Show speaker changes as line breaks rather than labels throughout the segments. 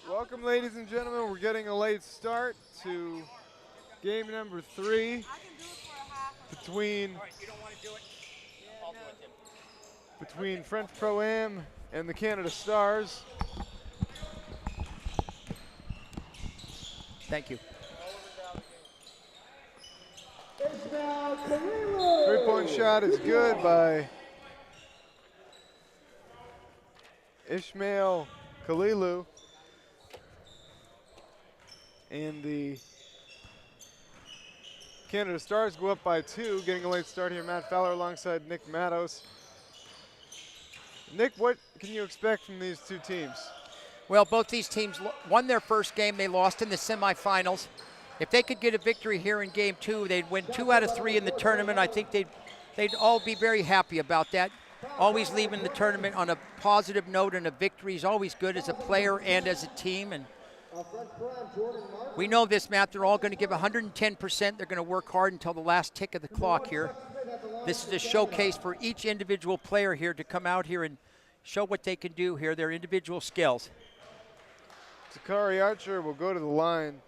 Welcome, ladies and gentlemen. We're getting a late start to game number 3 between French Pro-Am and the Canada Stars.
Thank you.
Three-point shot is good by Ishmael Kalilu. And the Canada Stars go up by 2, getting a late start here. Matt Fowler alongside Nick Mattos. Nick, what can you expect from these two teams?
Well, both these teams won their first game. They lost in the semifinals. If they could get a victory here in game 2, they'd win 2 out of 3 in the tournament. I think they'd all be very happy about that. Always leaving the tournament on a positive note, and a victory is always good as a player and as a team. And we know this, Matt. They're all going to give 110%. They're going to work hard until the last tick of the clock here. This is a showcase for each individual player here to come out here and show what they can do here, their individual skills.
Takari Archer will go to the line.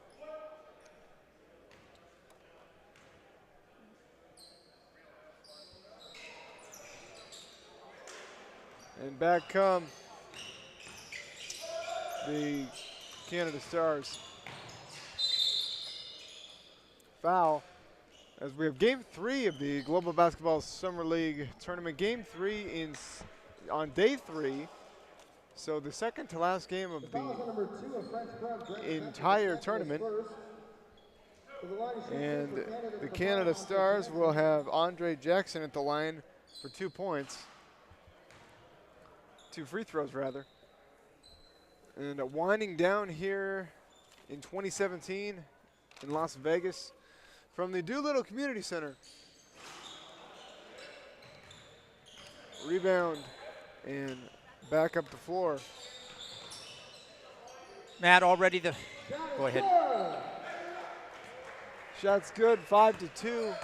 And back come the Canada Stars. Foul, as we have game 3 of the Global Basketball Summer League tournament. Game 3 on day 3. So the second to last game of the entire tournament. And the Canada Stars will have Andre Jackson at the line for 2 points. 2 free throws, rather. And winding down here in 2017 in Las Vegas from the Doolittle Community Center. Rebound and back up the floor.
Matt, already go ahead.
Shot's good, 5-2.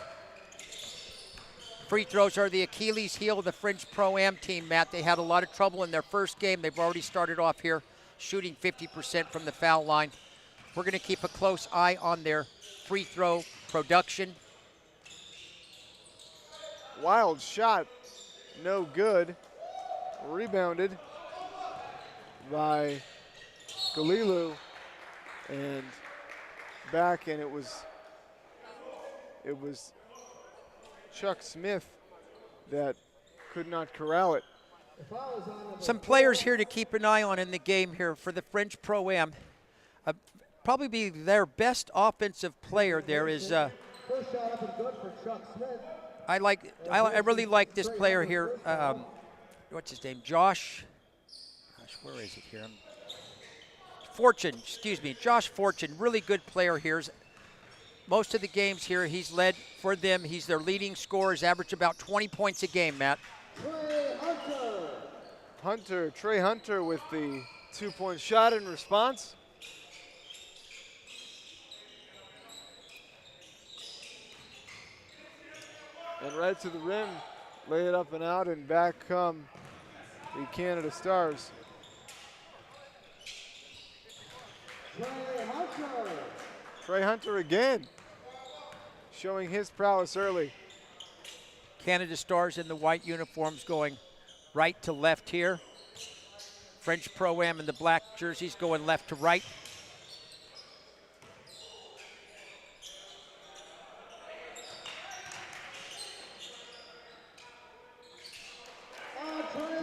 Free throws are the Achilles heel of the French Pro-Am team, Matt. They had a lot of trouble in their first game. They've already started off here shooting 50% from the foul line. We're going to keep a close eye on their free throw production.
Wild shot, no good. Rebounded by Galilu, and back, and it was Chuck Smith that could not corral it.
Some players here to keep an eye on in the game here for the French Pro-Am. Probably be their best offensive player there is I really like this player here. What's his name? Josh. Gosh, where is it here? Josh Fortune. Really good player here. Most of the games here, he's led for them. He's their leading scorer. He's averaged about 20 points a game, Matt.
Trey Hunter with the 2-point shot in response. And right to the rim, lay it up and out, and back come the Canada Stars. Trey Hunter again, showing his prowess early.
Canada Stars in the white uniforms going right to left here. French Pro-Am in the black jerseys going left to right.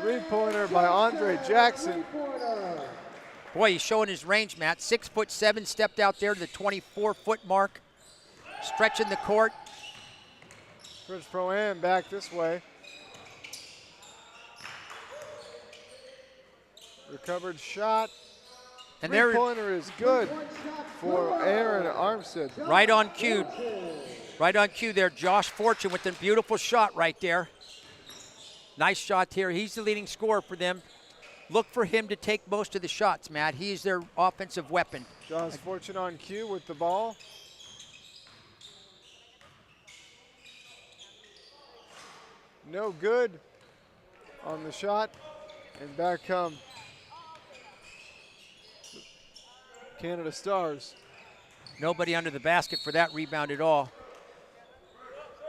Three-pointer by Andre Jackson.
Boy, he's showing his range, Matt. 6'7", stepped out there to the 24-foot mark. Stretching the court.
French Pro-Am back this way. Recovered shot. And three-pointer is good for Aaron Armstead.
Right on cue. Right on cue there. Josh Fortune with a beautiful shot right there. Nice shot here. He's the leading scorer for them. Look for him to take most of the shots, Matt. He's their offensive weapon.
Josh Fortune on cue with the ball. No good on the shot. And back come Canada Stars.
Nobody under the basket for that rebound at all.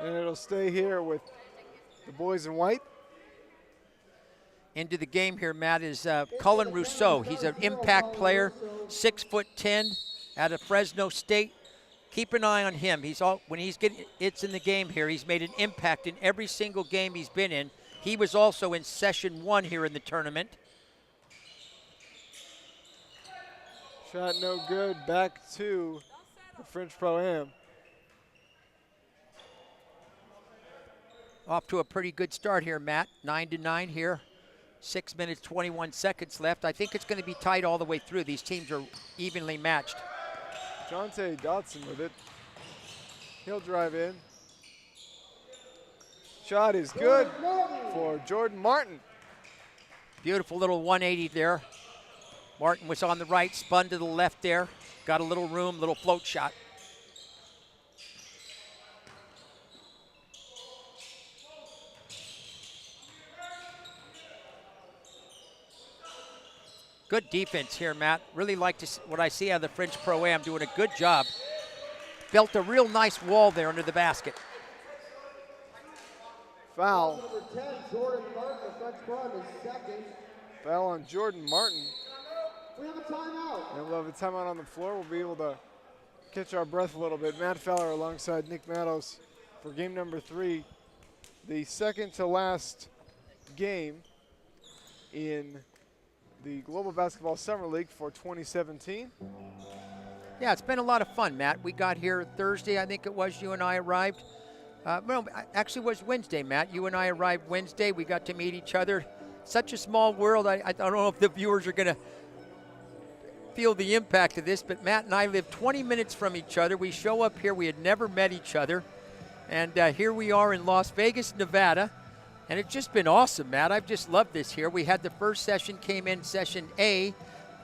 And it'll stay here with the boys in white.
Into the game here, Matt, is Cullen Rousseau. He's an impact player, 6'10", out of Fresno State. Keep an eye on him. When it's in the game here, he's made an impact in every single game he's been in. He was also in session 1 here in the tournament.
Shot no good. Back to the French Pro-Am.
Off to a pretty good start here, Matt. 9-9 here. 6 minutes, 21 seconds left. I think it's going to be tight all the way through. These teams are evenly matched.
Jonte Dotson with it. He'll drive in. Shot is good for Jordan Martin.
Beautiful little 180 there. Martin was on the right, spun to the left there. Got a little room, little float shot. Good defense here, Matt. Really like what I see out of the French Pro-Am, doing a good job. Built a real nice wall there under the basket.
Foul.
Number 10, Jordan Martin, the French Pro-Am is second.
Foul on Jordan Martin.
We have a timeout.
And we'll have a timeout on the floor. We'll be able to catch our breath a little bit. Matt Fowler alongside Nick Matos for game number 3. The second to last game in the Global Basketball Summer League for 2017.
Yeah, it's been a lot of fun, Matt. We got here Thursday, I think it was, you and I arrived. Well, actually it was Wednesday, Matt. You and I arrived Wednesday. We got to meet each other. Such a small world. I don't know if the viewers are going to feel the impact of this, but Matt and I live 20 minutes from each other. We show up here. We had never met each other. And here we are in Las Vegas, Nevada. And it's just been awesome, Matt. I've just loved this here. We had the first session, came in session A,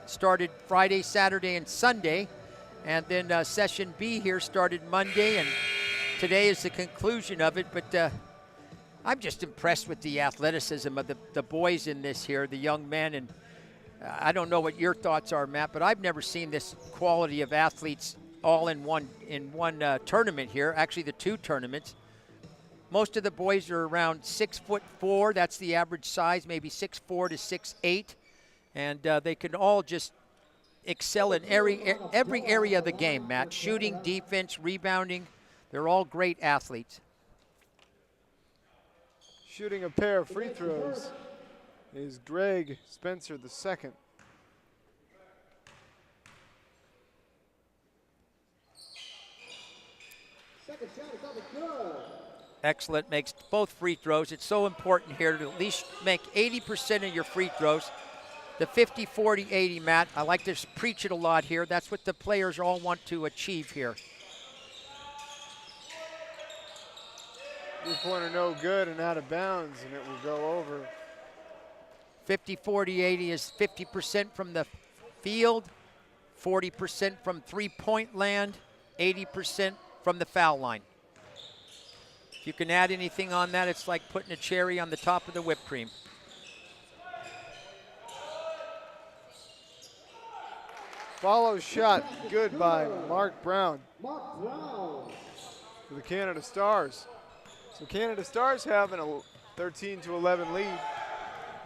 started Friday, Saturday, and Sunday. And then session B here started Monday, and today is the conclusion of it. But I'm just impressed with the athleticism of the boys in this here, the young men. And I don't know what your thoughts are, Matt, but I've never seen this quality of athletes all in one tournament here, actually the 2 tournaments. Most of the boys are around 6'4". That's the average size, maybe 6'4" to 6'8", and they can all just excel in every area of the game, Matt. Shooting, defense, rebounding, they're all great athletes.
Shooting a pair of free throws is Greg Spencer II.
Second shot is up and good.
Excellent, makes both free throws. It's so important here to at least make 80% of your free throws. The 50, 40, 80, Matt, I like to preach it a lot here. That's what the players all want to achieve here.
3-pointer no good and out of bounds, and it will go over.
50, 40, 80 is 50% from the field, 40% from three-point land, 80% from the foul line. If you can add anything on that, it's like putting a cherry on the top of the whipped cream.
Follow shot, good by Mark Brown
Mark Brown.
for the Canada Stars. So Canada Stars have a 13-11 lead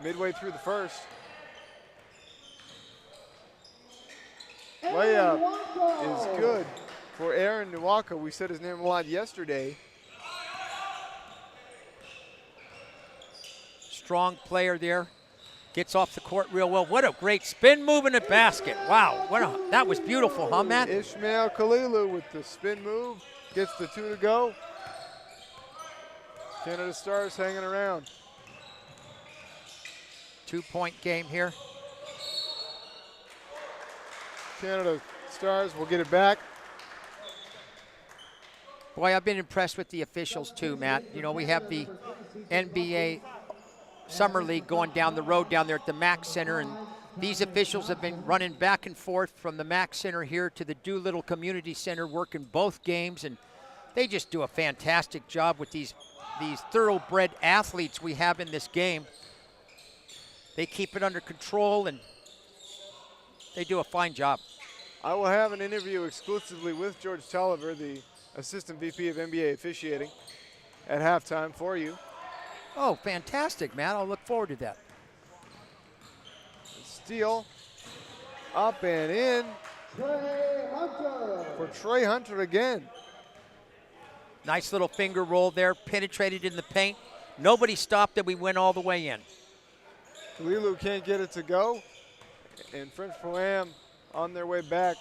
midway through the first. Layup is good for Aaron Nwaka. We said his name a lot yesterday.
Strong player there. Gets off the court real well. What a great spin move in the basket. Wow, that was beautiful, huh, Matt?
Ishmael Kalilu with the spin move. Gets the 2 to go. Canada Stars hanging around.
2-point game here.
Canada Stars will get it back.
Boy, I've been impressed with the officials too, Matt. You know, we have the NBA Summer League going down the road down there at the Mack Center, and these officials have been running back and forth from the Mack Center here to the Doolittle Community Center, working both games, and they just do a fantastic job with these thoroughbred athletes we have in this game. They keep it under control, and they do a fine job.
I will have an interview exclusively with George Tolliver, the Assistant VP of NBA officiating, at halftime for you.
Oh, fantastic, Matt. I'll look forward to that.
Steal, up and in
Trey Hunter.
for Trey Hunter again.
Nice little finger roll there, penetrated in the paint. Nobody stopped it. We went all the way in.
Kalilu can't get it to go, and French Pro-Am on their way back.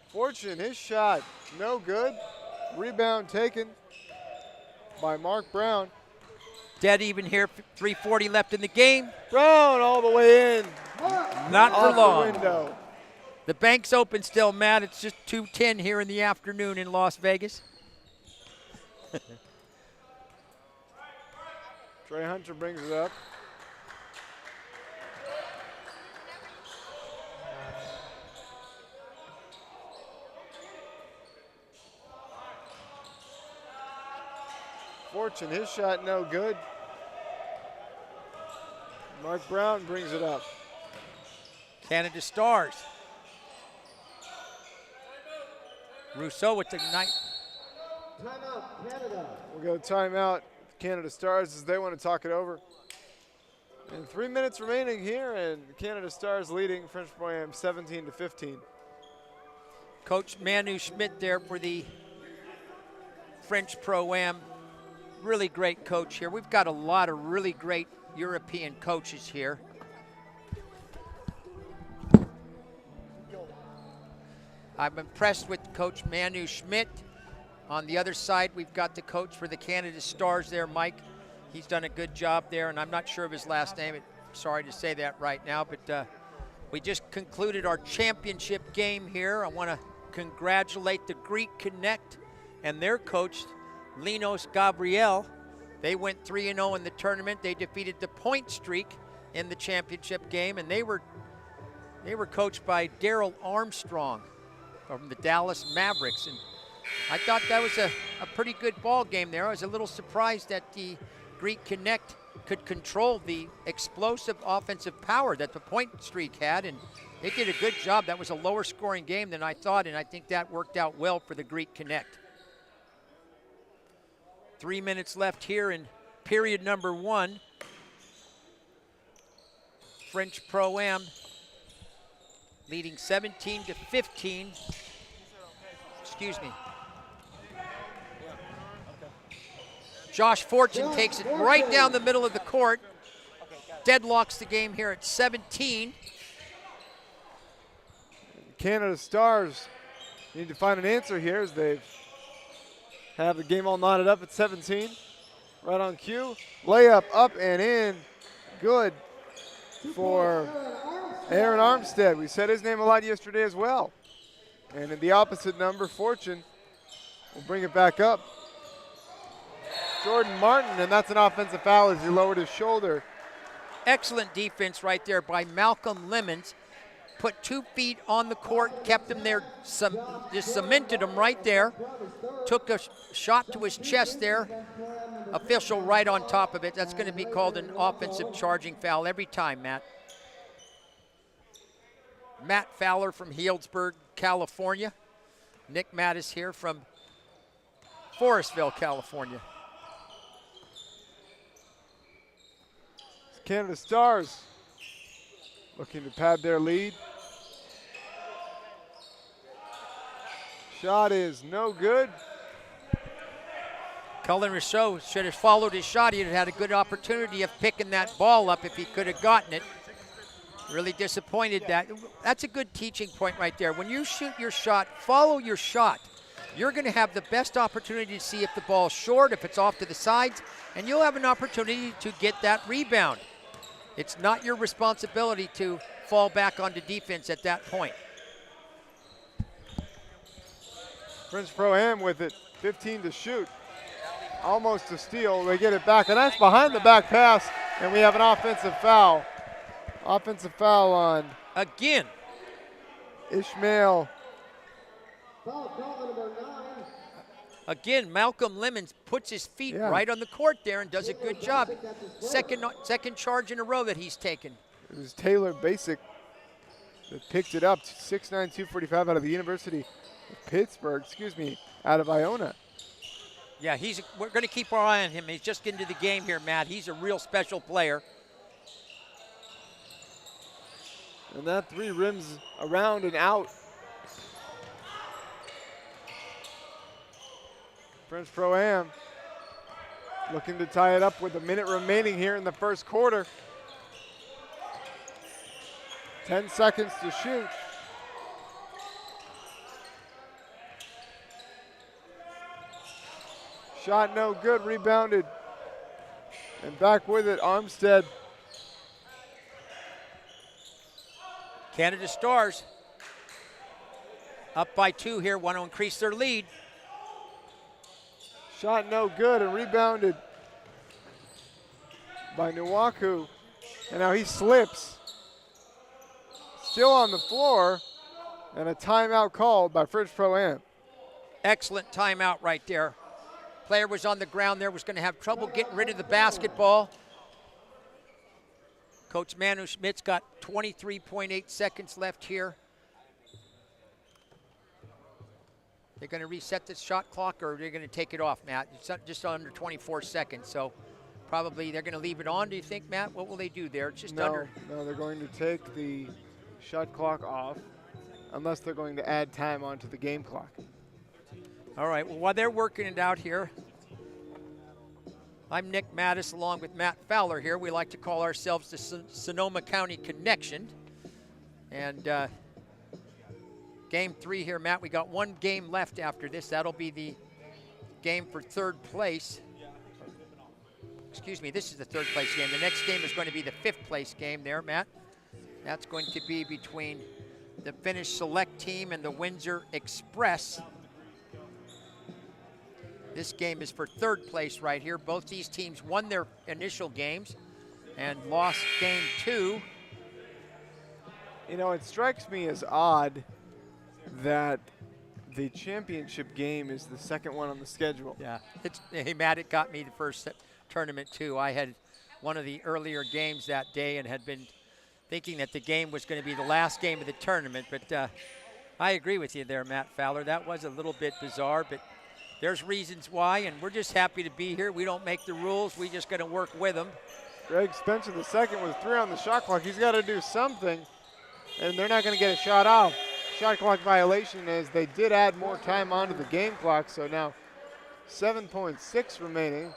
Fortune, his shot, no good. Rebound taken by Mark Brown.
Dead even here, 3:40 left in the game.
Brown all the way in,
Not for
off the
long.
window.
The bank's open still, Matt. It's just 2:10 here in the afternoon in Las Vegas.
Trey Hunter brings it up. Fortune, his shot no good. Mark Brown brings it up.
Canada Stars. Rousseau with the night.
Timeout, Canada.
We'll go timeout. Canada Stars as they want to talk it over. And 3 minutes remaining here, and Canada Stars leading French Pro-Am 17-15.
Coach Manu Schmidt there for the French Pro-Am. Really great coach here. We've got a lot of really great European coaches here. I'm impressed with Coach Manu Schmidt. On the other side, we've got the coach for the Canada Stars there, Mike. He's done a good job there, and I'm not sure of his last name. Sorry to say that right now, but we just concluded our championship game here. I want to congratulate the Greek Connect and their coach, Linos Gabriel. They went 3-0 in the tournament. They defeated the Point Streak in the championship game, and they were coached by Daryl Armstrong from the Dallas Mavericks. And I thought that was a pretty good ball game there. I was a little surprised that the Greek Connect could control the explosive offensive power that the Point Streak had, and they did a good job. That was a lower scoring game than I thought, and I think that worked out well for the Greek Connect. 3 minutes left here in period number 1. French Pro-Am leading 17-15. Excuse me. Josh Fortune takes it right down the middle of the court. Deadlocks the game here at 17.
Canada Stars need to find an answer here as they have the game all knotted up at 17. Right on cue. Layup up and in. Good for Aaron Armstead. We said his name a lot yesterday as well. And in the opposite number, Fortune will bring it back up. Jordan Martin, and that's an offensive foul as he lowered his shoulder.
Excellent defense right there by Malcolm Lemons. Put 2 feet on the court, kept him there, just cemented him right there. Took a shot to his chest there. Official right on top of it. That's going to be called an offensive charging foul every time, Matt. Matt Fowler from Healdsburg, California. Nick Mattis here from Forestville, California.
Canada Stars looking to pad their lead. Shot is no good.
Cullen Rousseau should have followed his shot. He'd have had a good opportunity of picking that ball up if he could have gotten it. Really disappointed that. That's a good teaching point right there. When you shoot your shot, follow your shot. You're going to have the best opportunity to see if the ball's short, if it's off to the sides, and you'll have an opportunity to get that rebound. It's not your responsibility to fall back onto defense at that point.
French Pro-Am with it, 15 to shoot. Almost a steal, they get it back, and that's behind the back pass, and we have an offensive foul. Offensive foul on
Again.
Ishmael.
Foul call number 9.
Again, Malcolm Lemons puts his feet right on the court there and does a good job. Second charge in a row that he's taken.
It was Taylor Basic They picked it up, 6'9", 245 out of the University of Pittsburgh, out of Iona.
Yeah, we're going to keep our eye on him. He's just getting to the game here, Matt. He's a real special player.
And that three rims around and out. French Pro-Am looking to tie it up with a minute remaining here in the first quarter. 10 seconds to shoot. Shot no good, rebounded. And back with it, Armstead.
Canada Stars up by 2 here, want to increase their lead.
Shot no good and rebounded by Nwaku. And now he slips. Still on the floor, and a timeout called by French Pro-Am.
Excellent timeout right there. Player was on the ground there, was going to have trouble getting rid of the basketball. Coach Manu Schmidt's got 23.8 seconds left here. They're going to reset the shot clock, or they're going to take it off, Matt? It's just under 24 seconds, so probably they're going to leave it on, do you think, Matt? What will they do there? It's just under.
No, they're going to take the shot clock off unless they're going to add time onto the game clock.
All right, well, while they're working it out here, I'm Nick Mattis along with Matt Fowler here. We like to call ourselves the Sonoma County Connection. And game 3 here, Matt. We got one game left after this. That'll be the game for third place. Excuse me, this is the third place game. The next game is going to be the 5th place game there, Matt. That's going to be between the Finnish Select team and the Windsor Express. This game is for third place right here. Both these teams won their initial games and lost game 2.
You know, it strikes me as odd that the championship game is the second one on the schedule.
Yeah, hey, Matt, it got me the first tournament too. I had one of the earlier games that day and had been thinking that the game was going to be the last game of the tournament, but I agree with you there, Matt Fowler. That was a little bit bizarre, but there's reasons why, and we're just happy to be here. We don't make the rules. We just got to work with them.
Greg Spencer the second with 3 on the shot clock. He's got to do something, and they're not going to get a shot off. Shot clock violation as they did add more time onto the game clock, so now 7.6 remaining,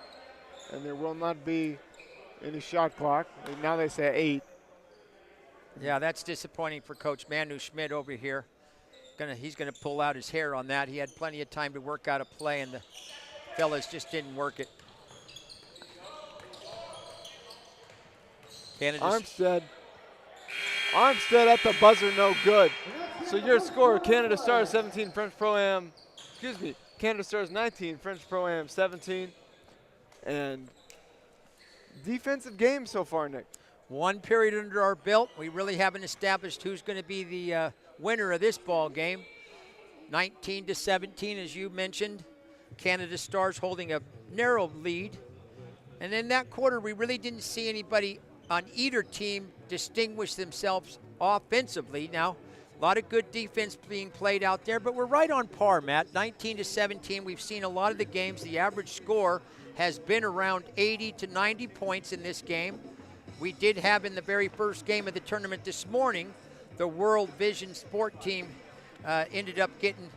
and there will not be any shot clock. Now they say 8.
Yeah, that's disappointing for Coach Manu Schmidt over here. He's gonna pull out his hair on that. He had plenty of time to work out a play, and the fellas just didn't work it.
Armstead at the buzzer, no good. So your score, Canada Stars 17, Canada Stars 19, French Pro-Am 17. And defensive game so far, Nick.
One period under our belt. We really haven't established who's going to be the winner of this ball game. 19-17, as you mentioned. Canada Stars holding a narrow lead. And in that quarter, we really didn't see anybody on either team distinguish themselves offensively. Now, a lot of good defense being played out there, but we're right on par, Matt. 19-17, we've seen a lot of the games. The average score has been around 80 to 90 points in this game. We did have in the very first game of the tournament this morning, the World Vision Sport team ended up getting,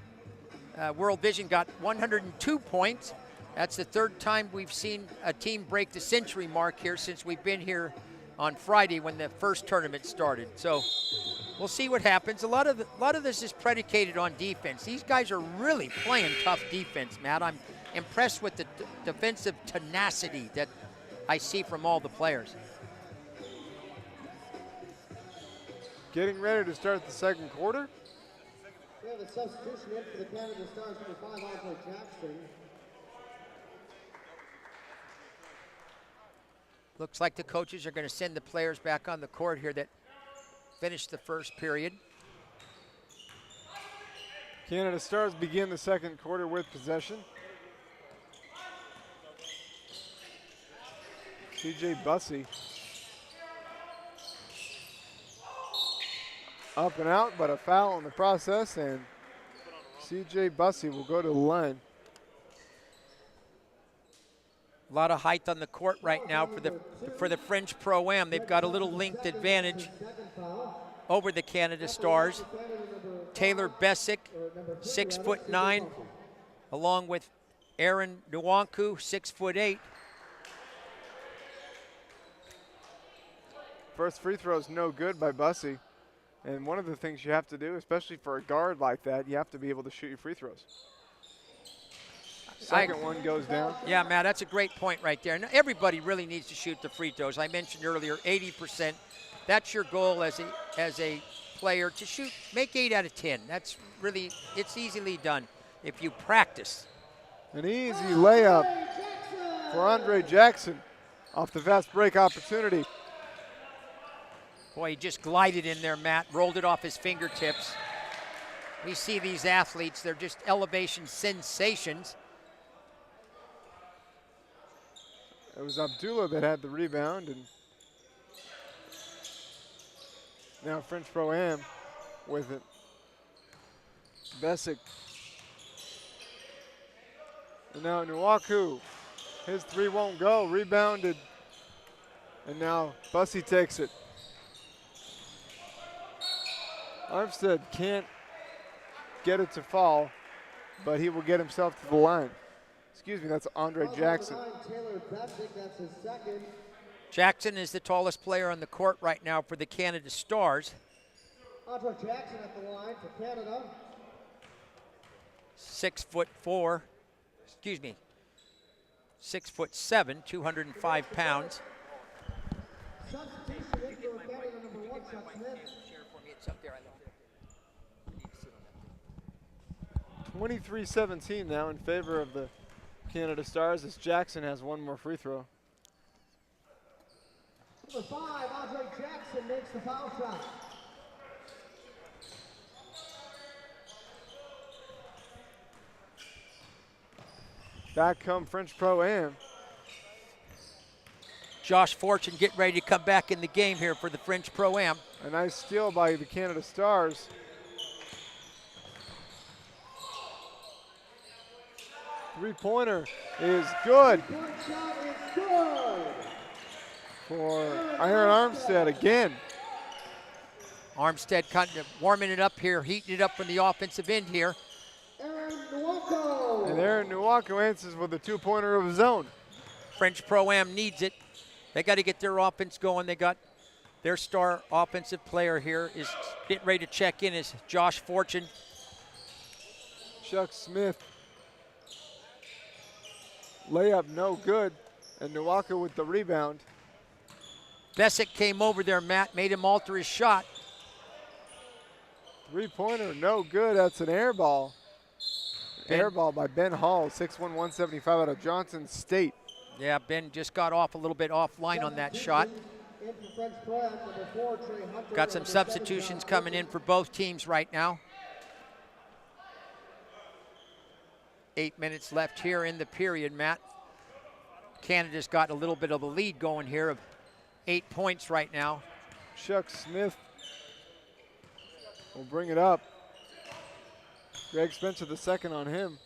World Vision got 102 points. That's the third time we've seen a team break the century mark here since we've been here on Friday when the first tournament started. So we'll see what happens. A lot of this is predicated on defense. These guys are really playing tough defense, Matt. I'm impressed with the defensive tenacity that I see from all the players.
Getting ready to start the second quarter.
We have a substitution in for the Canada Stars, number 5, Andre Jackson.
Looks like the coaches are going to send the players back on the court here that finished the first period.
Canada Stars begin the second quarter with possession. CJ Bussey Up and out, but a foul in the process, and C.J. Bussey will go to the line.
A lot of height on the court right now for the French Pro-Am. They've got a little linked advantage over the Canada Stars. Taylor Bessick, 6'9", along with Aaron Nwanku, 6'8".
First free throw is no good by Bussey. And one of the things you have to do, especially for a guard like that, you have to be able to shoot your free throws. Second one goes down.
Yeah, Matt, that's a great point right there. And everybody really needs to shoot the free throws. I mentioned earlier, 80%. That's your goal as a player, to shoot, make 8 out of 10. That's really, it's easily done if you practice.
An easy layup for Andre Jackson off the fast break opportunity.
Boy, he just glided in there, Matt, rolled it off his fingertips. We see these athletes, they're just elevation sensations.
It was Abdullah that had the rebound, and now French Pro-Am with it. Bessick. And now Nwaku. His three won't go. Rebounded. And now Bussey takes it. Armstead can't get it to fall, but he will get himself to the line. Excuse me, that's Andre Jackson.
Jackson is the tallest player on the court right now for the Canada Stars.
Andre Jackson at the line for Canada.
6'4", excuse me, 6'7", 205 pounds.
Substitution in for Canada, number 1, Chuck Smith.
23-17 now in favor of the Canada Stars as Jackson has one more free throw.
Number 5, Andre Jackson makes the foul shot.
Back come French Pro-Am.
Josh Fortune getting ready to come back in the game here for the French Pro-Am.
A nice steal by the Canada Stars. Three-pointer is good for Aaron Armstead again.
Armstead kind of warming it up here, heating it up from the offensive end here.
And Aaron Nwaku answers with a two-pointer of his own.
French Pro-Am needs it. They got to get their offense going. They got their star offensive player here is getting ready to check in is Josh Fortune.
Chuck Smith. Layup no good, and Nwaku with the rebound.
Bessick came over there, Matt, made him alter his shot.
Three-pointer, no good. That's an air ball. Air ball by Ben Hall, 6'1", 175 out of Johnson State.
Yeah, Ben just got off a little bit offline on that shot. Got some substitutions coming in for both teams right now. 8 minutes left here in the period, Matt. Canada's got a little bit of a lead going here of 8 points right now.
Chuck Smith will bring it up. Greg Spencer the second on him.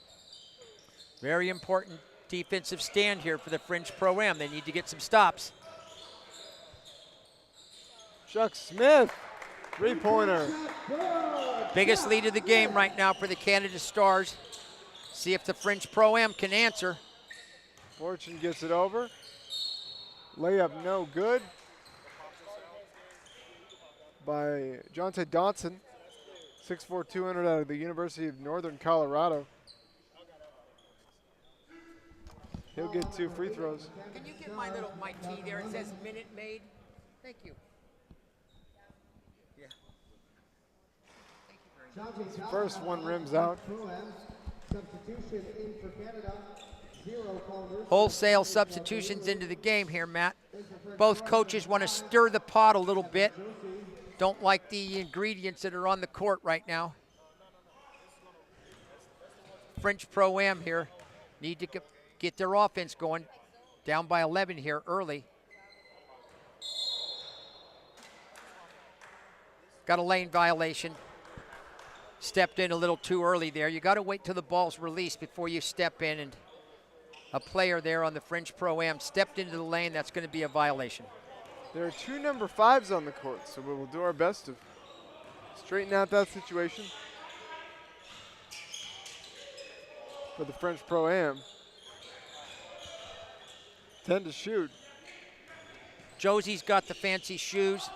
Very important defensive stand here for the French Pro-Am. They need to get some stops.
Chuck Smith, three-pointer.
Biggest lead of the game right now for the Canada Stars. See if the French Pro-Am can answer.
Fortune gets it over. Layup no good by Jonte Dodson, 6'4", 200 out of the University of Northern Colorado. He'll get 2 free throws.
Can you get my tea there? It says minute maid. Thank you. Yeah. Thank you very much.
First one rims out.
Substitution in for Canada. 0 callers.
Wholesale substitutions into the game here, Matt. Both coaches want to stir the pot a little bit. Don't like the ingredients that are on the court right now. French Pro-Am here need to get their offense going. Down by 11 here early. Got a lane violation. Stepped in a little too early there. You got to wait till the ball's released before you step in, and a player there on the French Pro-Am stepped into the lane. That's going to be a violation.
There are 2 number 5s on the court, so we will do our best to straighten out that situation for the French Pro-Am. 10 to shoot.
Josie's got the fancy shoes.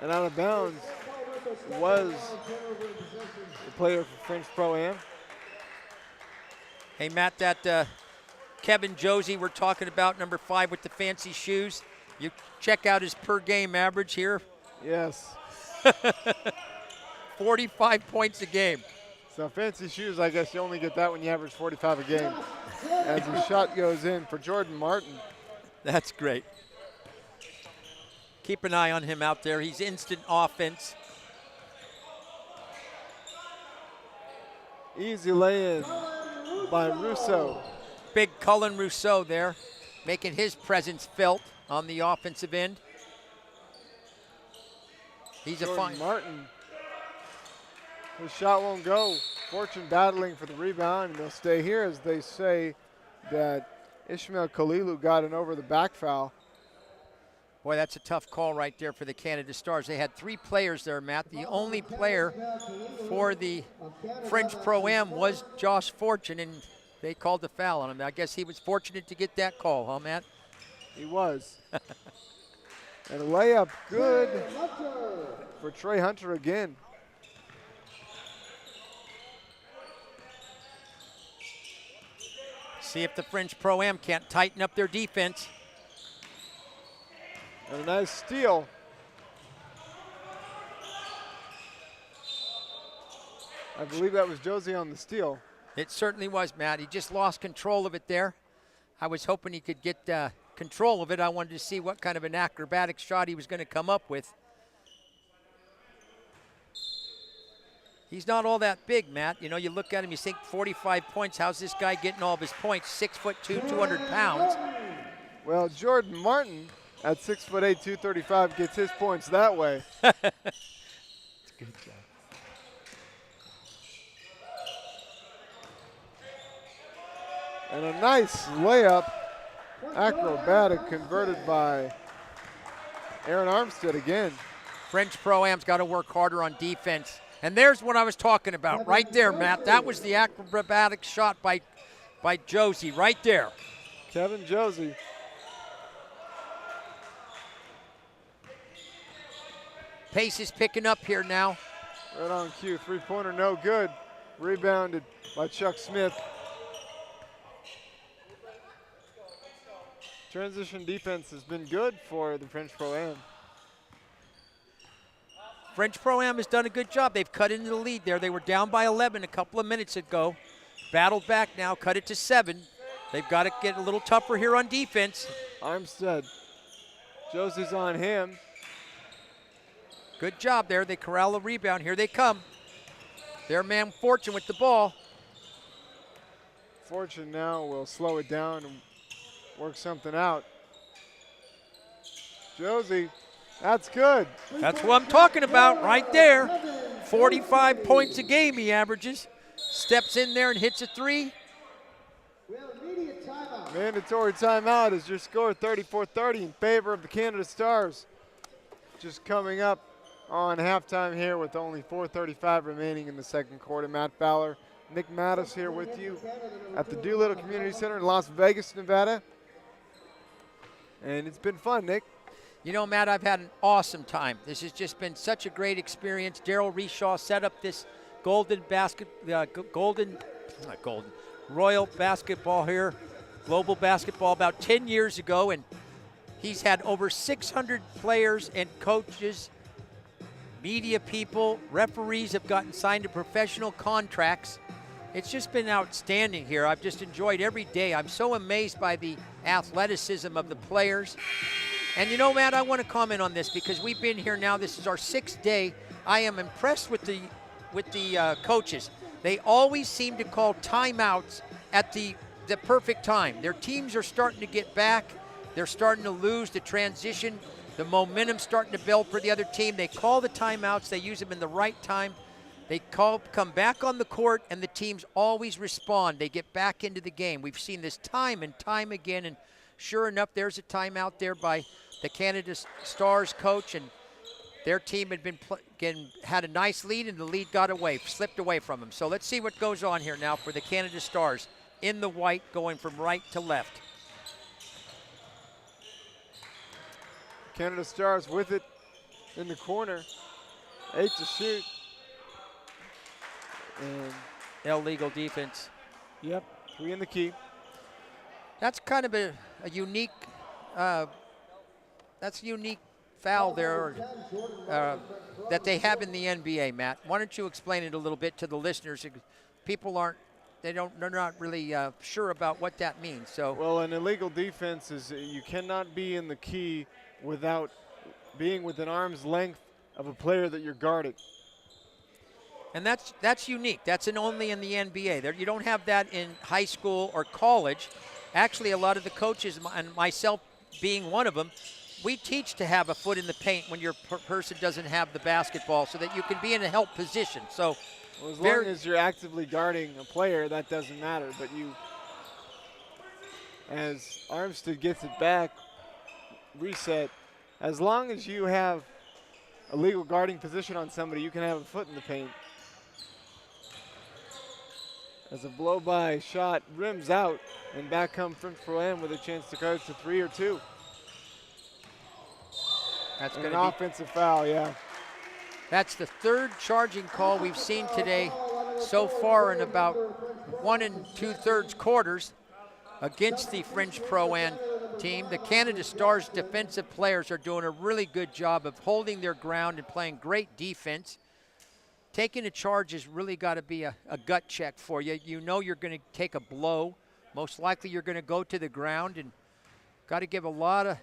And out of bounds was the player for French Pro-Am.
Hey, Matt, that Kevin Josie we're talking about, number 5 with the fancy shoes. You check out his per game average here.
Yes.
45 points a game.
So fancy shoes, I guess you only get that when you average 45 a game. As his shot goes in for Jordan Martin.
That's great. Keep an eye on him out there. He's instant offense.
Easy lay-in by Rousseau.
Big Cullen Rousseau there, making his presence felt on the offensive end. He's a
Jordan
fine.
Martin. His shot won't go. Fortune battling for the rebound, and they'll stay here as they say that Ishmael Khalilu got an over the back foul.
Boy, that's a tough call right there for the Canada Stars. They had 3 players there, Matt. The only player for the French Pro-Am was Josh Fortune, and they called the foul on him. I guess he was fortunate to get that call, huh, Matt?
He was. And a layup good for Trey Hunter again.
See if the French Pro-Am can't tighten up their defense.
And a nice steal. I believe that was Josie on the steal.
It certainly was, Matt. He just lost control of it there. I was hoping he could get control of it. I wanted to see what kind of an acrobatic shot he was going to come up with. He's not all that big, Matt. You know, you look at him, you think 45 points. How's this guy getting all of his points? 6'2", 200 pounds.
Well, Jordan Martin at 6'8", 235 gets his points that way.
It's a good job.
And a nice layup, acrobatic, converted by Aaron Armstead again.
French Pro-Am's got to work harder on defense. And there's what I was talking about right there, Matt. That was the acrobatic shot by Josie right there.
Kevin Josie.
Pace is picking up here now.
Right on cue, 3-pointer, no good. Rebounded by Chuck Smith. Transition defense has been good for the French Pro-Am.
French Pro-Am has done a good job. They've cut into the lead there. They were down by 11 a couple of minutes ago. Battled back now, cut it to 7. They've got to get a little tougher here on defense.
Armstead. Josie's on him.
Good job there. They corral the rebound. Here they come. Their man Fortune with the ball.
Fortune now will slow it down and work something out. Josie, that's good.
That's what I'm talking about right there. 45 points a game he averages. Steps in there and hits a 3.
Mandatory timeout is your score, 34-30 in favor of the Canada Stars. Just coming up on halftime here with only 4:35 remaining in the second quarter. Matt Fowler, Nick Mattis here with you at the Doolittle Community Center in Las Vegas, Nevada. And it's been fun, Nick.
You know, Matt, I've had an awesome time. This has just been such a great experience. Daryl Reshaw set up this Royal basketball here, global basketball, about 10 years ago, and he's had over 600 players and coaches, media people, referees have gotten signed to professional contracts. It's just been outstanding here. I've just enjoyed every day. I'm so amazed by the athleticism of the players. And you know, Matt, I want to comment on this because we've been here now. This is our 6th day. I am impressed with the coaches. They always seem to call timeouts at the perfect time. Their teams are starting to get back. They're starting to lose the transition. The momentum starting to build for the other team. They call the timeouts. They use them in the right time. They come back on the court, and the teams always respond. They get back into the game. We've seen this time and time again, and sure enough, there's a timeout there by the Canada Stars coach, and their team had a nice lead, and the lead slipped away from them. So let's see what goes on here now for the Canada Stars in the white, going from right to left.
Canada Stars with it in the corner. 8 to shoot. And
illegal defense.
Yep, 3 in the key.
That's kind of a unique, unique foul there that they have in the NBA, Matt. Why don't you explain it a little bit to the listeners? People they're not really sure about what that means. So,
well, an illegal defense is you cannot be in the key without being within arm's length of a player that you're guarding.
And that's unique. That's only in the NBA. You don't have that in high school or college. Actually, a lot of the coaches, and myself being one of them, we teach to have a foot in the paint when your person doesn't have the basketball so that you can be in a help position. So,
well, as long as you're actively guarding a player, that doesn't matter. But as Armstead gets it back, reset, as long as you have a legal guarding position on somebody, you can have a foot in the paint. As a blow-by shot rims out, and back come French Pro-Am with a chance to coach to 3 or 2.
That's going
an
to be
offensive foul, yeah.
That's the third charging call we've seen today so far in about 1 2/3 quarters against the French Pro-Am team. The Canada Stars defensive players are doing a really good job of holding their ground and playing great defense. Taking a charge has really got to be a gut check for you. You know you're going to take a blow. Most likely you're going to go to the ground, and got to give a lot of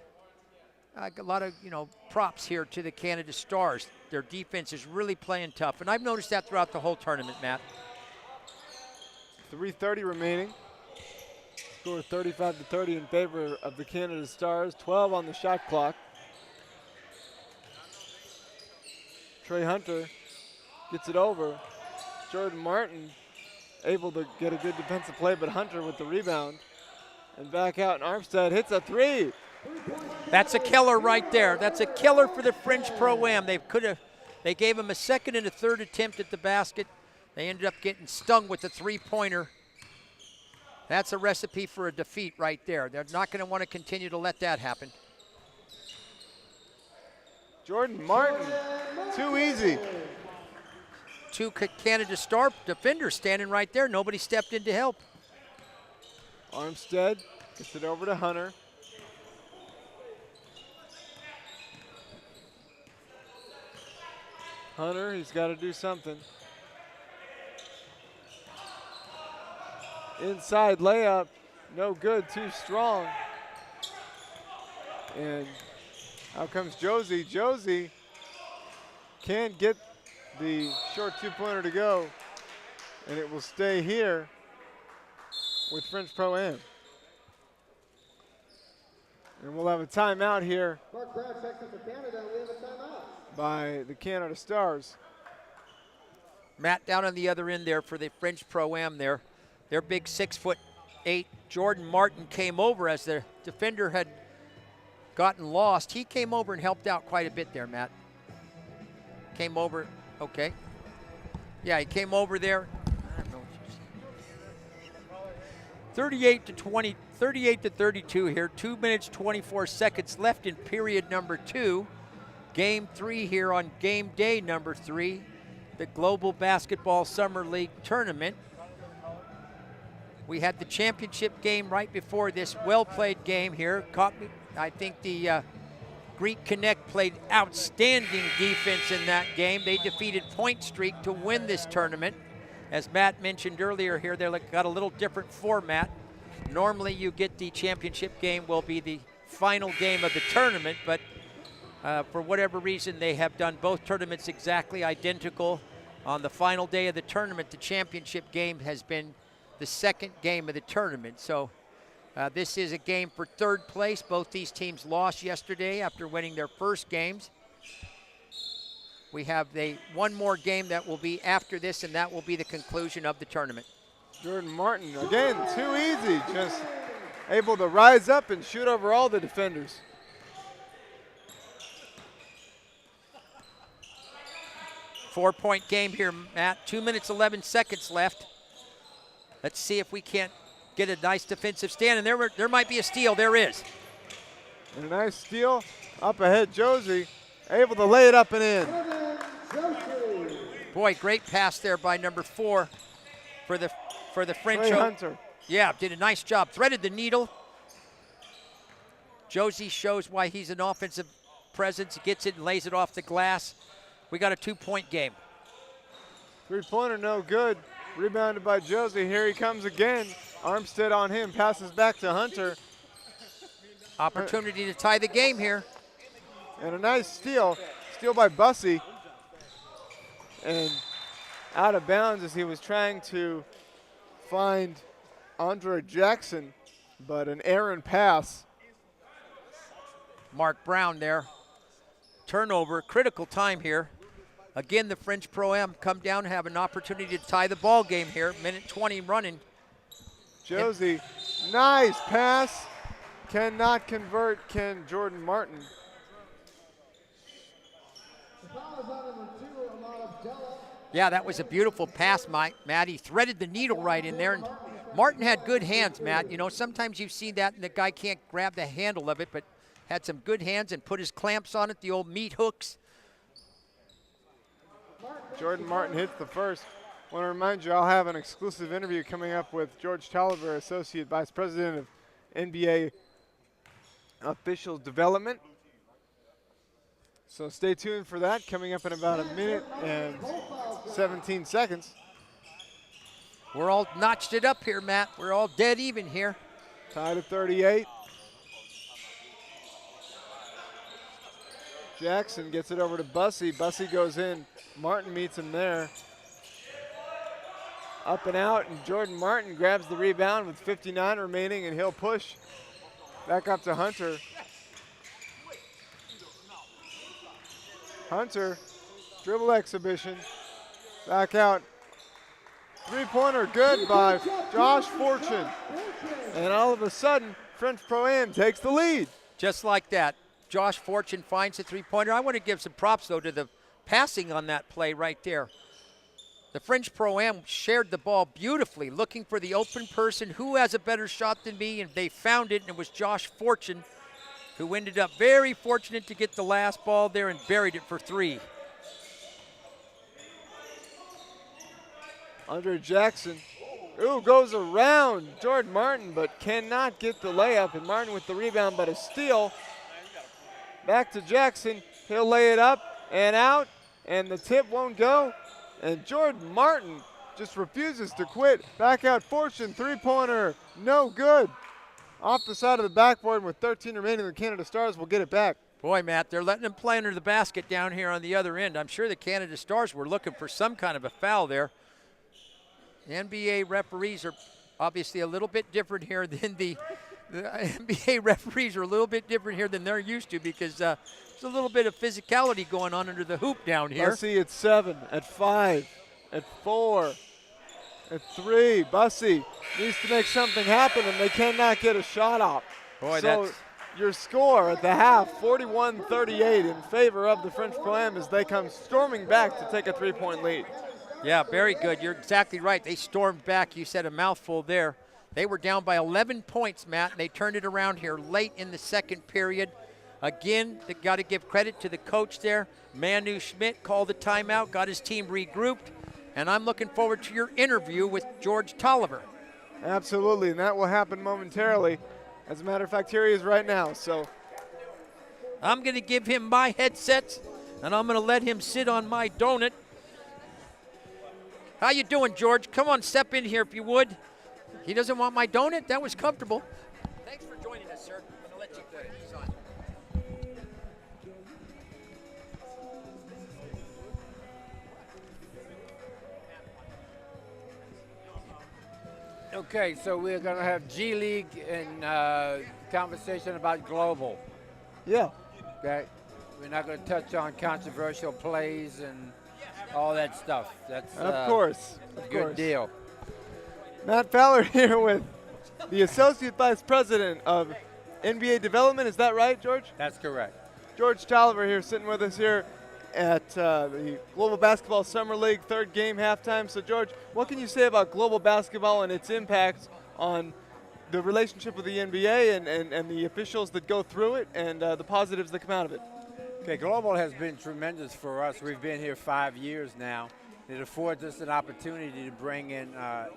props here to the Canada Stars. Their defense is really playing tough, and I've noticed that throughout the whole tournament, Matt.
3:30 remaining. Score 35-30 in favor of the Canada Stars. 12 on the shot clock. Trey Hunter gets it over. Jordan Martin able to get a good defensive play, but Hunter with the rebound. And back out, and Armstead hits a 3.
That's a killer right there. That's a killer for the French Pro-Am. They gave him a second and a third attempt at the basket. They ended up getting stung with a 3-pointer. That's a recipe for a defeat right there. They're not going to want to continue to let that happen.
Jordan Martin, too easy.
2 Canada Star defenders standing right there. Nobody stepped in to help.
Armstead gets it over to Hunter. Hunter, he's got to do something. Inside layup, no good, too strong. And out comes Josie. Josie can't get the short 2-pointer to go, and it will stay here with French Pro-Am. And we'll have a timeout here by the Canada Stars.
Matt down on the other end there for the French Pro-Am there. Their big 6'8" Jordan Martin came over as the defender had gotten lost. He came over and helped out quite a bit there, Matt. Came over, okay. Yeah, he came over there. I don't know what you said. 38 to 32 here. 2 minutes, 24 seconds left in period number 2. Game 3 here on game day number 3, the Global Basketball Summer League Tournament. We had the championship game right before this well-played game here. I think the Greek Connect played outstanding defense in that game. They defeated Point Streak to win this tournament. As Matt mentioned earlier here, they've got a little different format. Normally you get the championship game will be the final game of the tournament, but for whatever reason, they have done both tournaments exactly identical. On the final day of the tournament, the championship game has been the second game of the tournament. So This is a game for third place. Both these teams lost yesterday after winning their first games. We have one more game that will be after this, and that will be the conclusion of the tournament.
Jordan Martin, again, too easy. Just able to rise up and shoot over all the defenders.
Four-point game here, Matt. 2 minutes, 11 seconds left. Let's see if we can't get a nice defensive stand. And there might be a steal. There is.
And a nice steal. Up ahead, Josie. Able to lay it up and in.
Boy, great pass there by number 4 for the French.
Trey Hunter.
Yeah, did a nice job. Threaded the needle. Josie shows why he's an offensive presence. He gets it and lays it off the glass. We got a 2-point game.
Three-pointer, no good. Rebounded by Josie. Here he comes again. Armstead on him. Passes back to Hunter.
Opportunity to tie the game here.
And a nice steal. Steal by Bussey. And out of bounds as he was trying to find Andre Jackson, but an errant pass.
Mark Brown there. Turnover, critical time here. Again, the French Pro-Am come down and have an opportunity to tie the ball game here. Minute 20 running.
Josie, nice pass. Cannot convert, can Jordan Martin.
Yeah, that was a beautiful pass, Matt. He threaded the needle right in there. And Martin had good hands, Matt. You know, sometimes you see that and the guy can't grab the handle of it, but had some good hands and put his clamps on it, the old meat hooks.
Jordan Martin hits the first. Want to remind you, I'll have an exclusive interview coming up with George Tolliver, Associate Vice President of NBA Officials Development. So stay tuned for that, coming up in about a minute and 17 seconds.
We're all notched it up here, Matt. We're all dead even here.
Tied at 38. Jackson gets it over to Bussey. Bussey goes in. Martin meets him there. Up and out, and Jordan Martin grabs the rebound with 59 remaining, and he'll push back up to Hunter. Hunter, dribble exhibition, back out. Three-pointer good by Josh Fortune. And all of a sudden, French Pro-Am takes the lead.
Just like that. Josh Fortune finds a three-pointer. I want to give some props, though, to the passing on that play right there. The French Pro-Am shared the ball beautifully, looking for the open person. Who has a better shot than me? And they found it, and it was Josh Fortune, who ended up very fortunate to get the last ball there and buried it for 3.
Andre Jackson, goes around Jordan Martin, but cannot get the layup. And Martin with the rebound, but a steal. Back to Jackson. He'll lay it up and out, and the tip won't go. And Jordan Martin just refuses to quit. Back out Fortune, three-pointer, no good. Off the side of the backboard with 13 remaining, the Canada Stars will get it back.
Boy, Matt, they're letting him play under the basket down here on the other end. I'm sure the Canada Stars were looking for some kind of a foul there. The NBA referees are obviously a little bit different here than the NBA referees are a little bit different here than they're used to, because there's a little bit of physicality going on under the hoop down here.
Bussey at 7, at 5, at 4, at 3. Bussey needs to make something happen, and they cannot get a shot off.
Boy,
so your score at the half, 41-38 in favor of the French Pro-Am as they come storming back to take a 3-point lead.
Yeah, very good. You're exactly right. They stormed back. You said a mouthful there. They were down by 11 points, Matt, and they turned it around here late in the second period. Again, they got to give credit to the coach there. Manu Schmidt called the timeout, got his team regrouped, and I'm looking forward to your interview with George Tolliver.
Absolutely, and that will happen momentarily. As a matter of fact, here he is right now. So
I'm going to give him my headset, and I'm going to let him sit on my donut. How you doing, George? Come on, step in here if you would. He doesn't want my donut? That was comfortable. Thanks for joining us, sir. I'm going to let you go. He's on.
Okay, so we're going to have G League and conversation about global.
Yeah.
Okay, we're not going to touch on controversial plays and all that stuff. That's
Of course. Of
good
course.
deal.
Matt Fowler here with the Associate Vice President of NBA Development. Is that right, George?
That's correct.
George Tolliver here sitting with us here at the Global Basketball Summer League third game halftime. So, George, what can you say about global basketball and its impact on the relationship with the NBA and the officials that go through it and the positives that come out of it?
Okay, global has been tremendous for us. We've been here 5 years now. It affords us an opportunity to bring in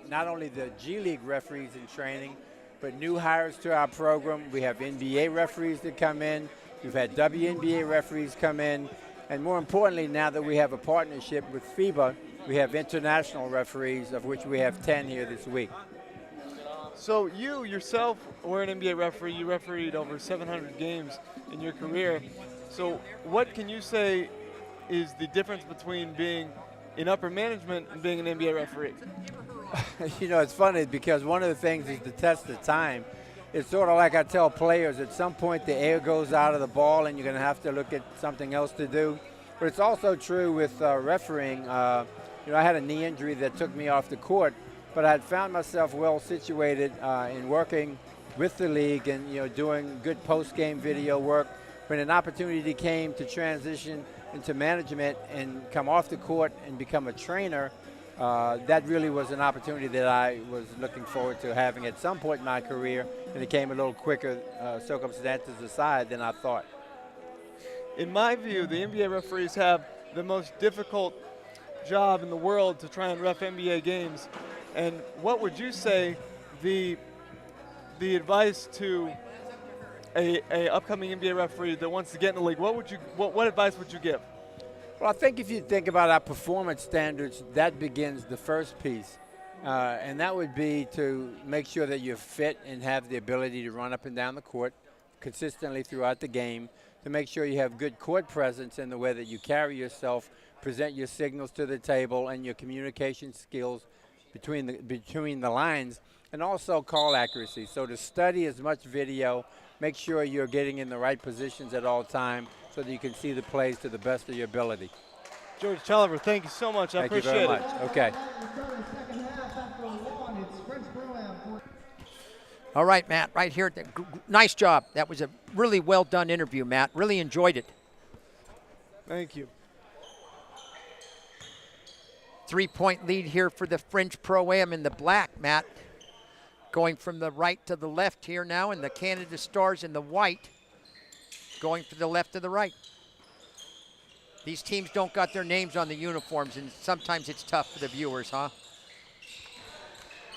not only the G League referees in training, but new hires to our program. We have NBA referees that come in. We've had WNBA referees come in. And more importantly, now that we have a partnership with FIBA, we have international referees, of which we have 10 here this week.
So you yourself were an NBA referee. You refereed over 700 games in your career. So what can you say is the difference between being in upper management and being an NBA referee?
You know, it's funny because one of the things is the test of time. It's sort of like I tell players, at some point the air goes out of the ball and you're going to have to look at something else to do. But it's also true with refereeing. You know, I had a knee injury that took me off the court, but I had found myself well situated in working with the league and, you know, doing good post-game video work. When an opportunity came to transition into management and come off the court and become a trainer, that really was an opportunity that I was looking forward to having at some point in my career, and it came a little quicker, circumstances aside, than I thought.
In my view, the NBA referees have the most difficult job in the world to try and ref NBA games. And what would you say the advice to a upcoming NBA referee that wants to get in the league? What advice would you give?
Well, I think if you think about our performance standards, that begins the first piece. And that would be to make sure that you're fit and have the ability to run up and down the court consistently throughout the game, to make sure you have good court presence in the way that you carry yourself, present your signals to the table, and your communication skills between the lines, and also call accuracy. So to study as much video, make sure you're getting in the right positions at all time so that you can see the plays to the best of your ability.
George Tolliver, thank you so much. I appreciate it.
Thank you very much. Okay.
All right, Matt, right here. Nice job. That was a really well done interview, Matt. Really enjoyed it.
Thank you.
3-point lead here for the French Pro-Am in the black, Matt. Going from the right to the left here now, and the Canada Stars in the white going from the left to the right. These teams don't got their names on the uniforms, and sometimes it's tough for the viewers, huh?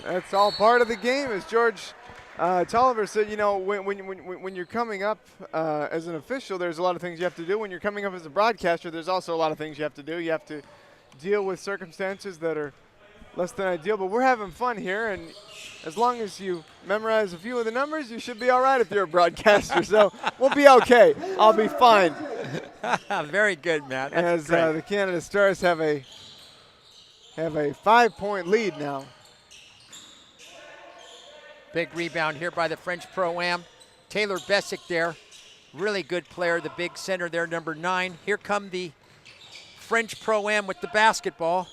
That's all part of the game, as George Tolliver said. You know, when you're coming up as an official, there's a lot of things you have to do. When you're coming up as a broadcaster, there's also a lot of things you have to do. You have to deal with circumstances that are less than ideal, but we're having fun here, and as long as you memorize a few of the numbers, you should be all right if you're a broadcaster. So we'll be okay. I'll be fine.
Very good, Matt. That's
as the Canada Stars have a 5-point lead now.
Big rebound here by the French Pro-Am. Taylor Bessick there. Really good player, the big center there, number 9. Here come the French Pro-Am with the basketball.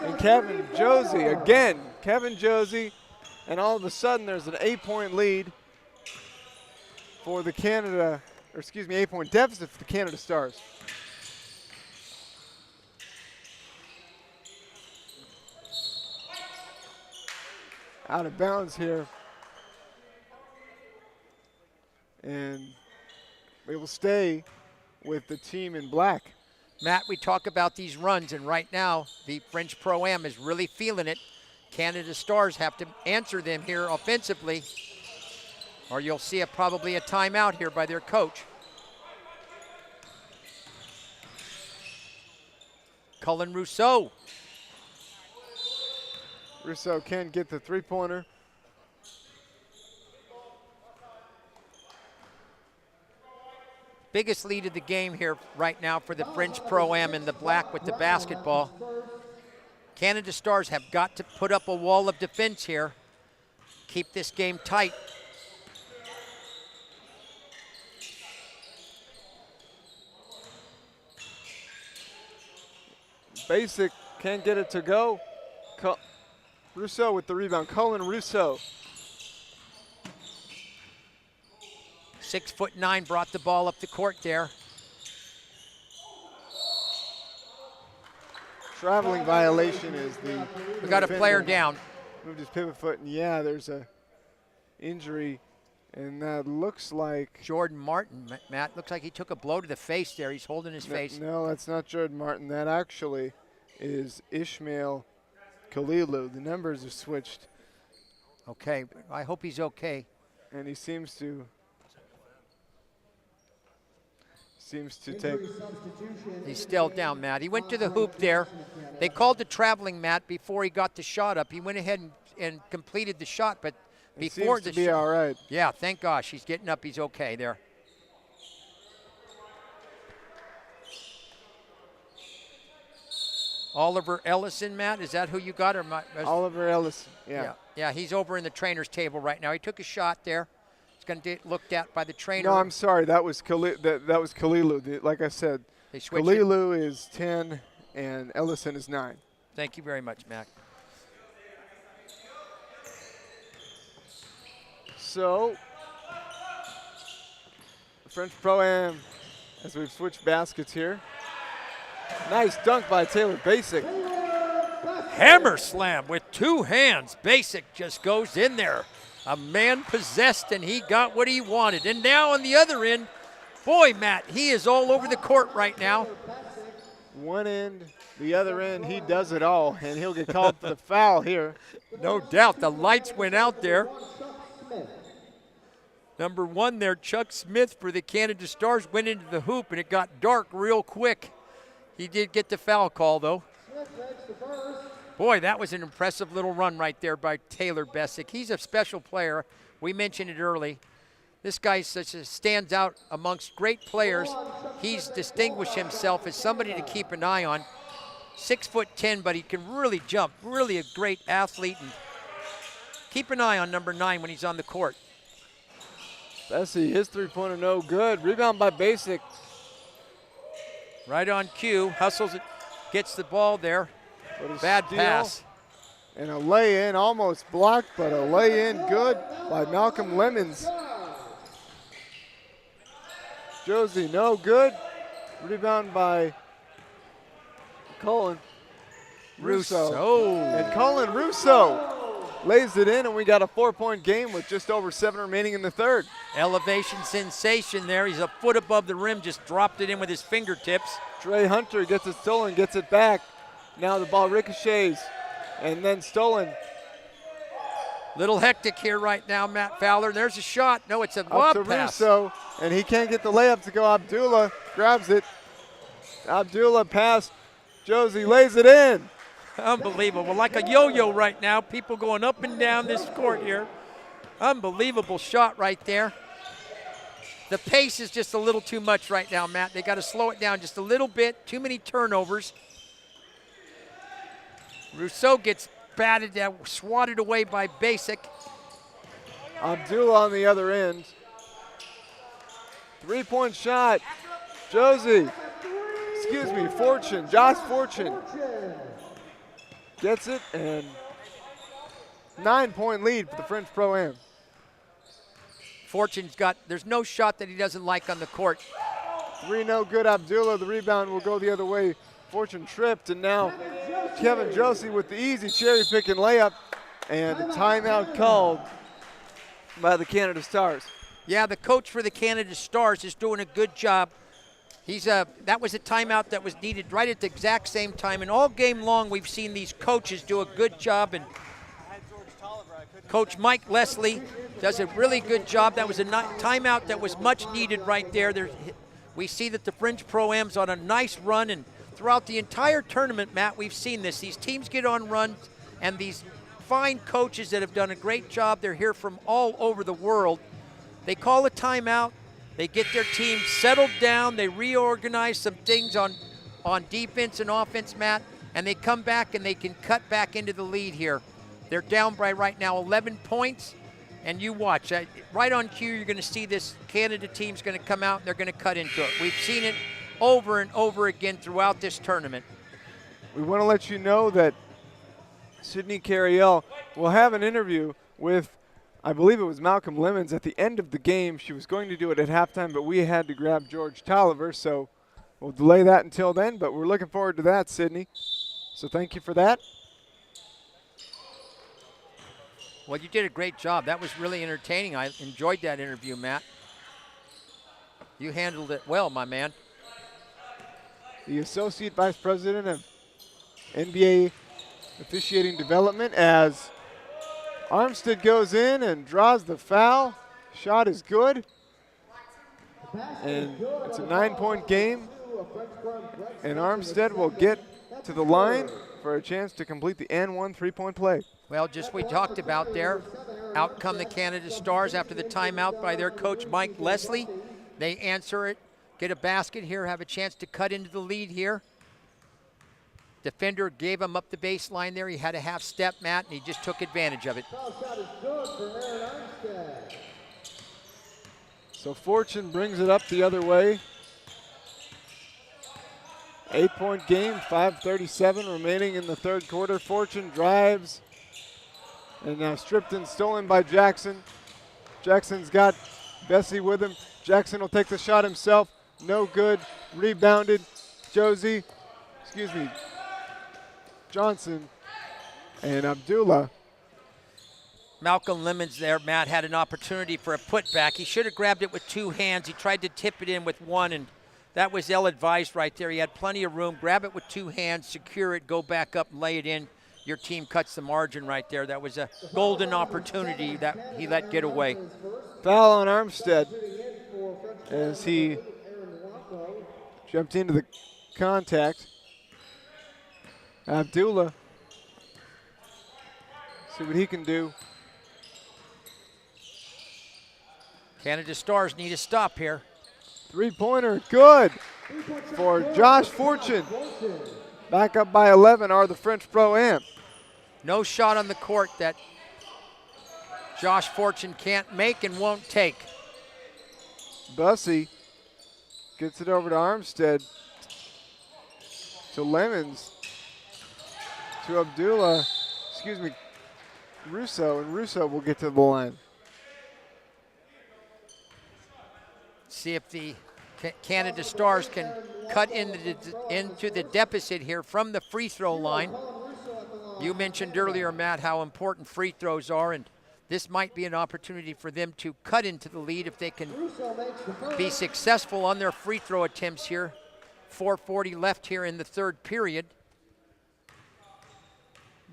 And Kevin Josie again. Kevin Josie. And all of a sudden there's an 8-point lead for the 8-point deficit for the Canada Stars. Out of bounds here. And we will stay with the team in black.
Matt, we talk about these runs, and right now the French Pro-Am is really feeling it. Canada Stars have to answer them here offensively, or you'll see probably a timeout here by their coach. Cullen Rousseau.
Rousseau can get the three-pointer.
Biggest lead of the game here right now for the French Pro-Am in the black with the basketball. Canada Stars have got to put up a wall of defense here. Keep this game tight.
Basic can't get it to go. Rousseau with the rebound. Cullen Rousseau.
6'9" brought the ball up the court there.
Traveling violation is the.
We got a player
defender.
down.
Moved his pivot foot, and yeah, there's a injury, and that looks like.
Jordan Martin, Matt, looks like he took a blow to the face there. He's holding his face.
No, that's not Jordan Martin. That actually is Ishmael Kalilu. The numbers are switched,
Okay, I hope he's okay.
and he seems to take.
He's still down, Matt. He went to the hoop there. They called the traveling, Matt, before he got the shot up. He went ahead and completed the shot, but
He
before
seems
the
to be
shot.
all right.
Yeah, thank gosh. He's getting up. He's okay there. Oliver Ellison, Matt, is that who you got? Or
Oliver Ellis. Yeah.
Yeah, he's over in the trainer's table right now. He took a shot there. He's going to get looked at by the trainer.
No, I'm sorry. That was that was Kalilu. Like I said,
They switched it.
Kalilu is 10 and Ellison is 9.
Thank you very much, Mac.
So, French Pro-Am, as we've switched baskets here. Nice dunk by Taylor Basic.
Hammer slam with two hands. Basic just goes in there. A man possessed, and he got what he wanted. And now on the other end, boy, Matt, he is all over the court right now.
One end, the other end, he does it all, and he'll get called for the foul here.
No doubt, the lights went out there. Number 1 there, Chuck Smith for the Canada Stars, went into the hoop, and it got dark real quick. He did get the foul call, though. Boy, that was an impressive little run right there by Taylor Besic. He's a special player. We mentioned it early. This guy stands out amongst great players. He's distinguished himself as somebody to keep an eye on. 6'10", but he can really jump. Really a great athlete. And keep an eye on number 9 when he's on the court.
Bessie, his three-pointer no good. Rebound by Basic.
Right on cue. Hustles it, gets the ball there.
But a
Bad
steal
pass.
And a lay-in, almost blocked, but a lay-in good by Malcolm Lemons. Josie, no good. Rebound by Cullen Rousseau. And Cullen Rousseau lays it in, and we got a 4-point game with just over 7 remaining in the third.
Elevation sensation there. He's a foot above the rim, just dropped it in with his fingertips.
Trey Hunter gets it stolen, gets it back. Now the ball ricochets, and then stolen.
Little hectic here right now, Matt Fowler. There's a shot. No, it's a
Up
lob
to
pass.
Rousseau, and he can't get the layup to go. Abdullah grabs it. Abdullah pass. Josie lays it in.
Unbelievable. Like a yo-yo right now. People going up and down this court here. Unbelievable shot right there. The pace is just a little too much right now, Matt. They got to slow it down just a little bit. Too many turnovers. Rousseau gets batted down, swatted away by Basic.
Abdullah on the other end. 3-point shot. Josie. Fortune. Josh Fortune gets it, and 9-point lead for the French Pro-Am.
Fortune's got, there's no shot that he doesn't like on the court.
3 no good. Abdullah, the rebound will go the other way. Fortune tripped, and now Kevin Josie with the easy cherry-picking layup, and a timeout called by the Canada Stars.
Yeah, the coach for the Canada Stars is doing a good job. That was a timeout that was needed right at the exact same time, and all game long we've seen these coaches do a good job, and Coach Mike Leslie does a really good job. That was a timeout that was much needed right there. We see that the French Pro-Am's on a nice run, and throughout the entire tournament, Matt, we've seen this. These teams get on runs, and these fine coaches that have done a great job, they're here from all over the world. They call a timeout. They get their team settled down. They reorganize some things on defense and offense, Matt, and they come back and they can cut back into the lead here. They're down by right now 11 points, and you watch. Right on cue, you're going to see this Canada team's going to come out and they're going to cut into it. We've seen it over and over again throughout this tournament.
We want to let you know that Sydney Carriel will have an interview with, I believe it was Malcolm Lemons at the end of the game. She was going to do it at halftime, but we had to grab George Tolliver, so we'll delay that until then, but we're looking forward to that, Sydney. So thank you for that.
Well, you did a great job. That was really entertaining. I enjoyed that interview, Matt. You handled it well, my man.
The Associate Vice President of NBA Officiating Development as Armstead goes in and draws the foul. Shot is good. And it's a 9-point game. And Armstead will get to the line for a chance to complete the N1 3-point play.
Well, just we talked about there, out come the Canada Stars after the timeout by their coach, Mike Leslie. They answer it, get a basket here, have a chance to cut into the lead here. Defender gave him up the baseline there. He had a half step, Matt, and he just took advantage of it.
So Fortune brings it up the other way. 8-point game, 5:37 remaining in the third quarter. Fortune drives. And now stripped and stolen by Jackson. Jackson's got Bessie with him. Jackson will take the shot himself. No good. Rebounded. Johnson and Abdullah.
Malcolm Lemons there, Matt, had an opportunity for a putback. He should have grabbed it with two hands. He tried to tip it in with one, and that was ill-advised right there. He had plenty of room. Grab it with two hands, secure it, go back up, and lay it in. Your team cuts the margin right there. That was a golden opportunity that he let get away.
Foul on Armstead as he jumped into the contact. Abdullah, see what he can do.
Canada Stars need a stop here.
Three-pointer, good for Josh Fortune. Back up by 11 are the French Pro-Am.
No shot on the court that Josh Fortune can't make and won't take.
Bussey gets it over to Armstead, to Lemons, to Abdullah, Russo, and Russo will get to the line.
See if the Canada Stars can cut into the deficit here from the free throw line. You mentioned earlier, Matt, how important free throws are, and this might be an opportunity for them to cut into the lead if they can be successful on their free throw attempts here. 4:40 left here in the third period.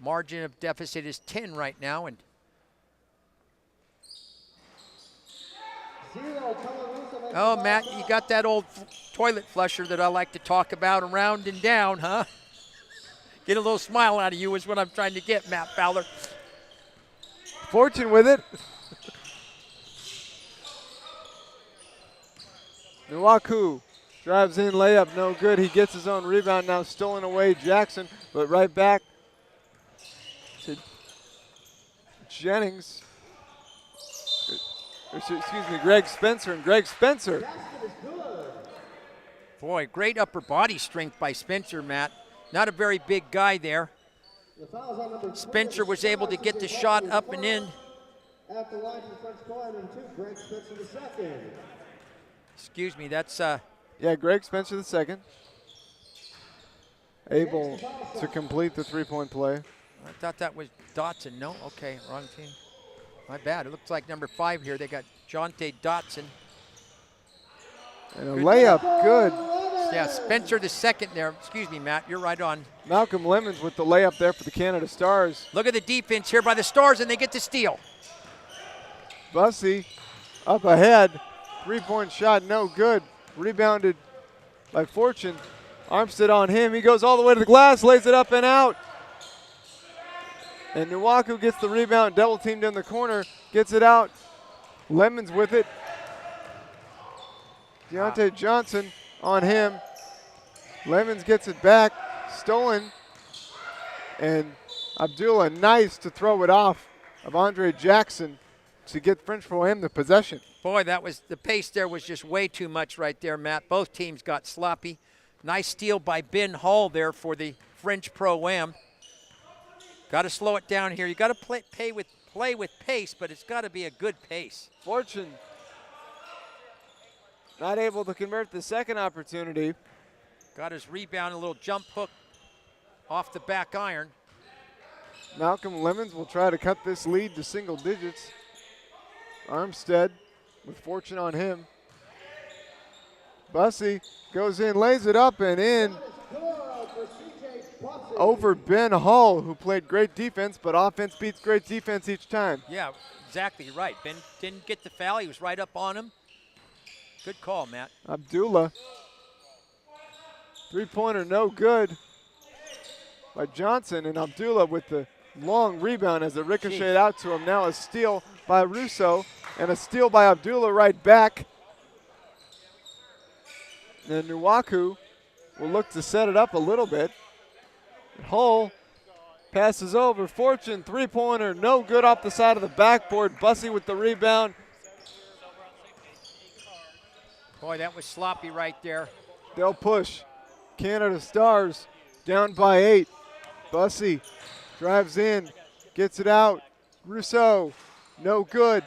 Margin of deficit is 10 right now, and oh, Matt, you got that old toilet flusher that I like to talk about, around and down, huh? Get a little smile out of you is what I'm trying to get, Matt Fowler.
Fortune with it. Nwaku drives in, layup, no good. He gets his own rebound, now stolen away. Jackson, but right back to Jennings. Greg Spencer, and Greg Spencer.
Boy, great upper body strength by Spencer, Matt. Not a very big guy there. Spencer was able to get the shot up and in. Excuse me, that's
yeah, Greg Spencer the second. Able to complete the three-point play.
I thought that was Dotson. No? Okay, wrong team. My bad. It looks like number 5 here. They got Jonte Dotson.
And a layup, good.
Yeah, Spencer the second there. Excuse me, Matt. You're right on.
Malcolm Lemons with the layup there for the Canada Stars.
Look at the defense here by the Stars, and they get the steal.
Bussey up ahead. Three-point shot, no good. Rebounded by Fortune. Armstead on him. He goes all the way to the glass, lays it up and out. And Nwaku gets the rebound, double teamed in the corner, gets it out. Lemons with it. Deontay Johnson on him. Lemons gets it back, stolen And Abdullah, nice to throw it off of Andre Jackson to get French Pro-Am the possession.
Boy, the pace there was just way too much right there, Matt. Both teams got sloppy. Nice steal by Ben Hall there for the French Pro-Am. Got to slow it down here. You got to play with pace, but it's got to be a good pace.
Fortune not able to convert the second opportunity.
Got his rebound, a little jump hook off the back iron.
Malcolm Lemons will try to cut this lead to single digits. Armstead with Fortune on him. Bussey goes in, lays it up and in over Ben Hull, who played great defense, but offense beats great defense each time.
Yeah, exactly right. Ben didn't get the foul. He was right up on him. Good call, Matt.
Abdullah. Three-pointer no good by Johnson, and Abdullah with the long rebound as it ricocheted out to him. Now a steal by Russo and a steal by Abdullah right back. And Nwaku will look to set it up a little bit. Hull passes over. Fortune, three-pointer, no good off the side of the backboard. Bussey with the rebound.
Boy, that was sloppy right there.
They'll push. Canada Stars down by 8. Bussey drives in, gets it out. Rousseau, no good.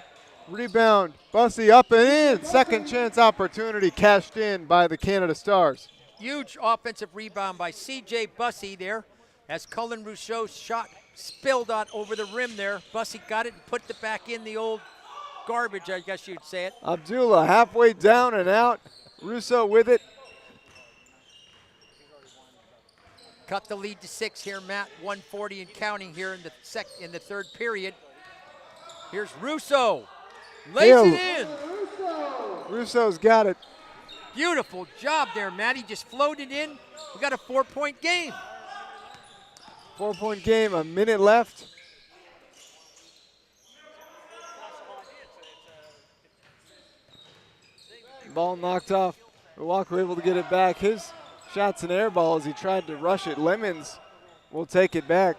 Rebound, Bussey up and in. Second chance opportunity cashed in by the Canada Stars.
Huge offensive rebound by C.J. Bussey there as Cullen Rousseau's shot spilled out over the rim there. Bussey got it and put it back in the old garbage, I guess you'd say it.
Abdullah halfway down and out. Rousseau with it.
Cut the lead to 6 here, Matt. 140 and counting here in the third period. Here's Rousseau. Lays it in.
Rousseau's got it.
Beautiful job there, Matt. He just floated in. We got a 4-point game.
4-point game, a minute left. Ball knocked off. Walker able to get it back. His shot's an air ball as he tried to rush it. Lemons will take it back.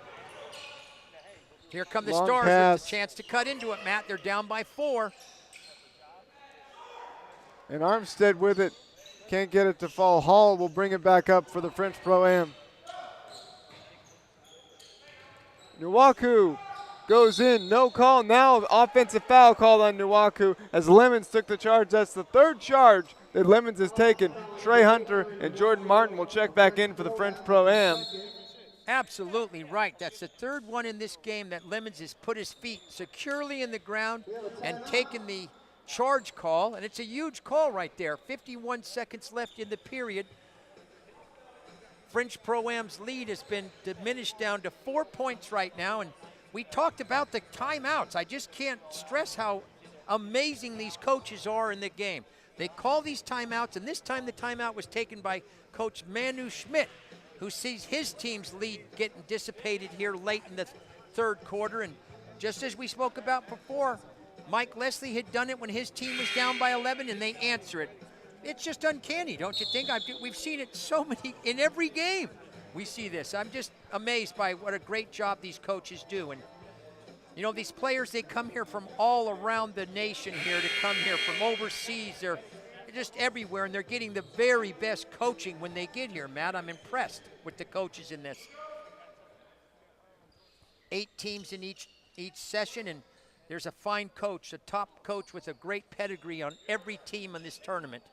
Here come the
Long
Stars
pass.
with a chance to cut into it, Matt. They're down by 4.
And Armstead with it. Can't get it to fall. Hall will bring it back up for the French Pro-Am. Nwaku goes in, no call. Now offensive foul called on Nwaku as Lemons took the charge. That's the third charge that Lemons has taken. Trey Hunter and Jordan Martin will check back in for the French Pro-Am.
Absolutely right. That's the third one in this game that Lemons has put his feet securely in the ground and taken the charge call, and it's a huge call right there. 51 seconds left in the period. French Pro-Am's lead has been diminished down to 4 points right now, and we talked about the timeouts. I just can't stress how amazing these coaches are in the game. They call these timeouts, and this time the timeout was taken by Coach Manu Schmidt, who sees his team's lead getting dissipated here late in the third quarter. And just as we spoke about before, Mike Leslie had done it when his team was down by 11, and they answer it. It's just uncanny, don't you think? We've seen it so many, in every game we see this. I'm just amazed by what a great job these coaches do. And, you know, these players, they come here from all around the nation here to come here from overseas. They're just everywhere, and they're getting the very best coaching when they get here, Matt. I'm impressed with the coaches in this. 8 teams in each session, and there's a fine coach, a top coach with a great pedigree on every team in this tournament.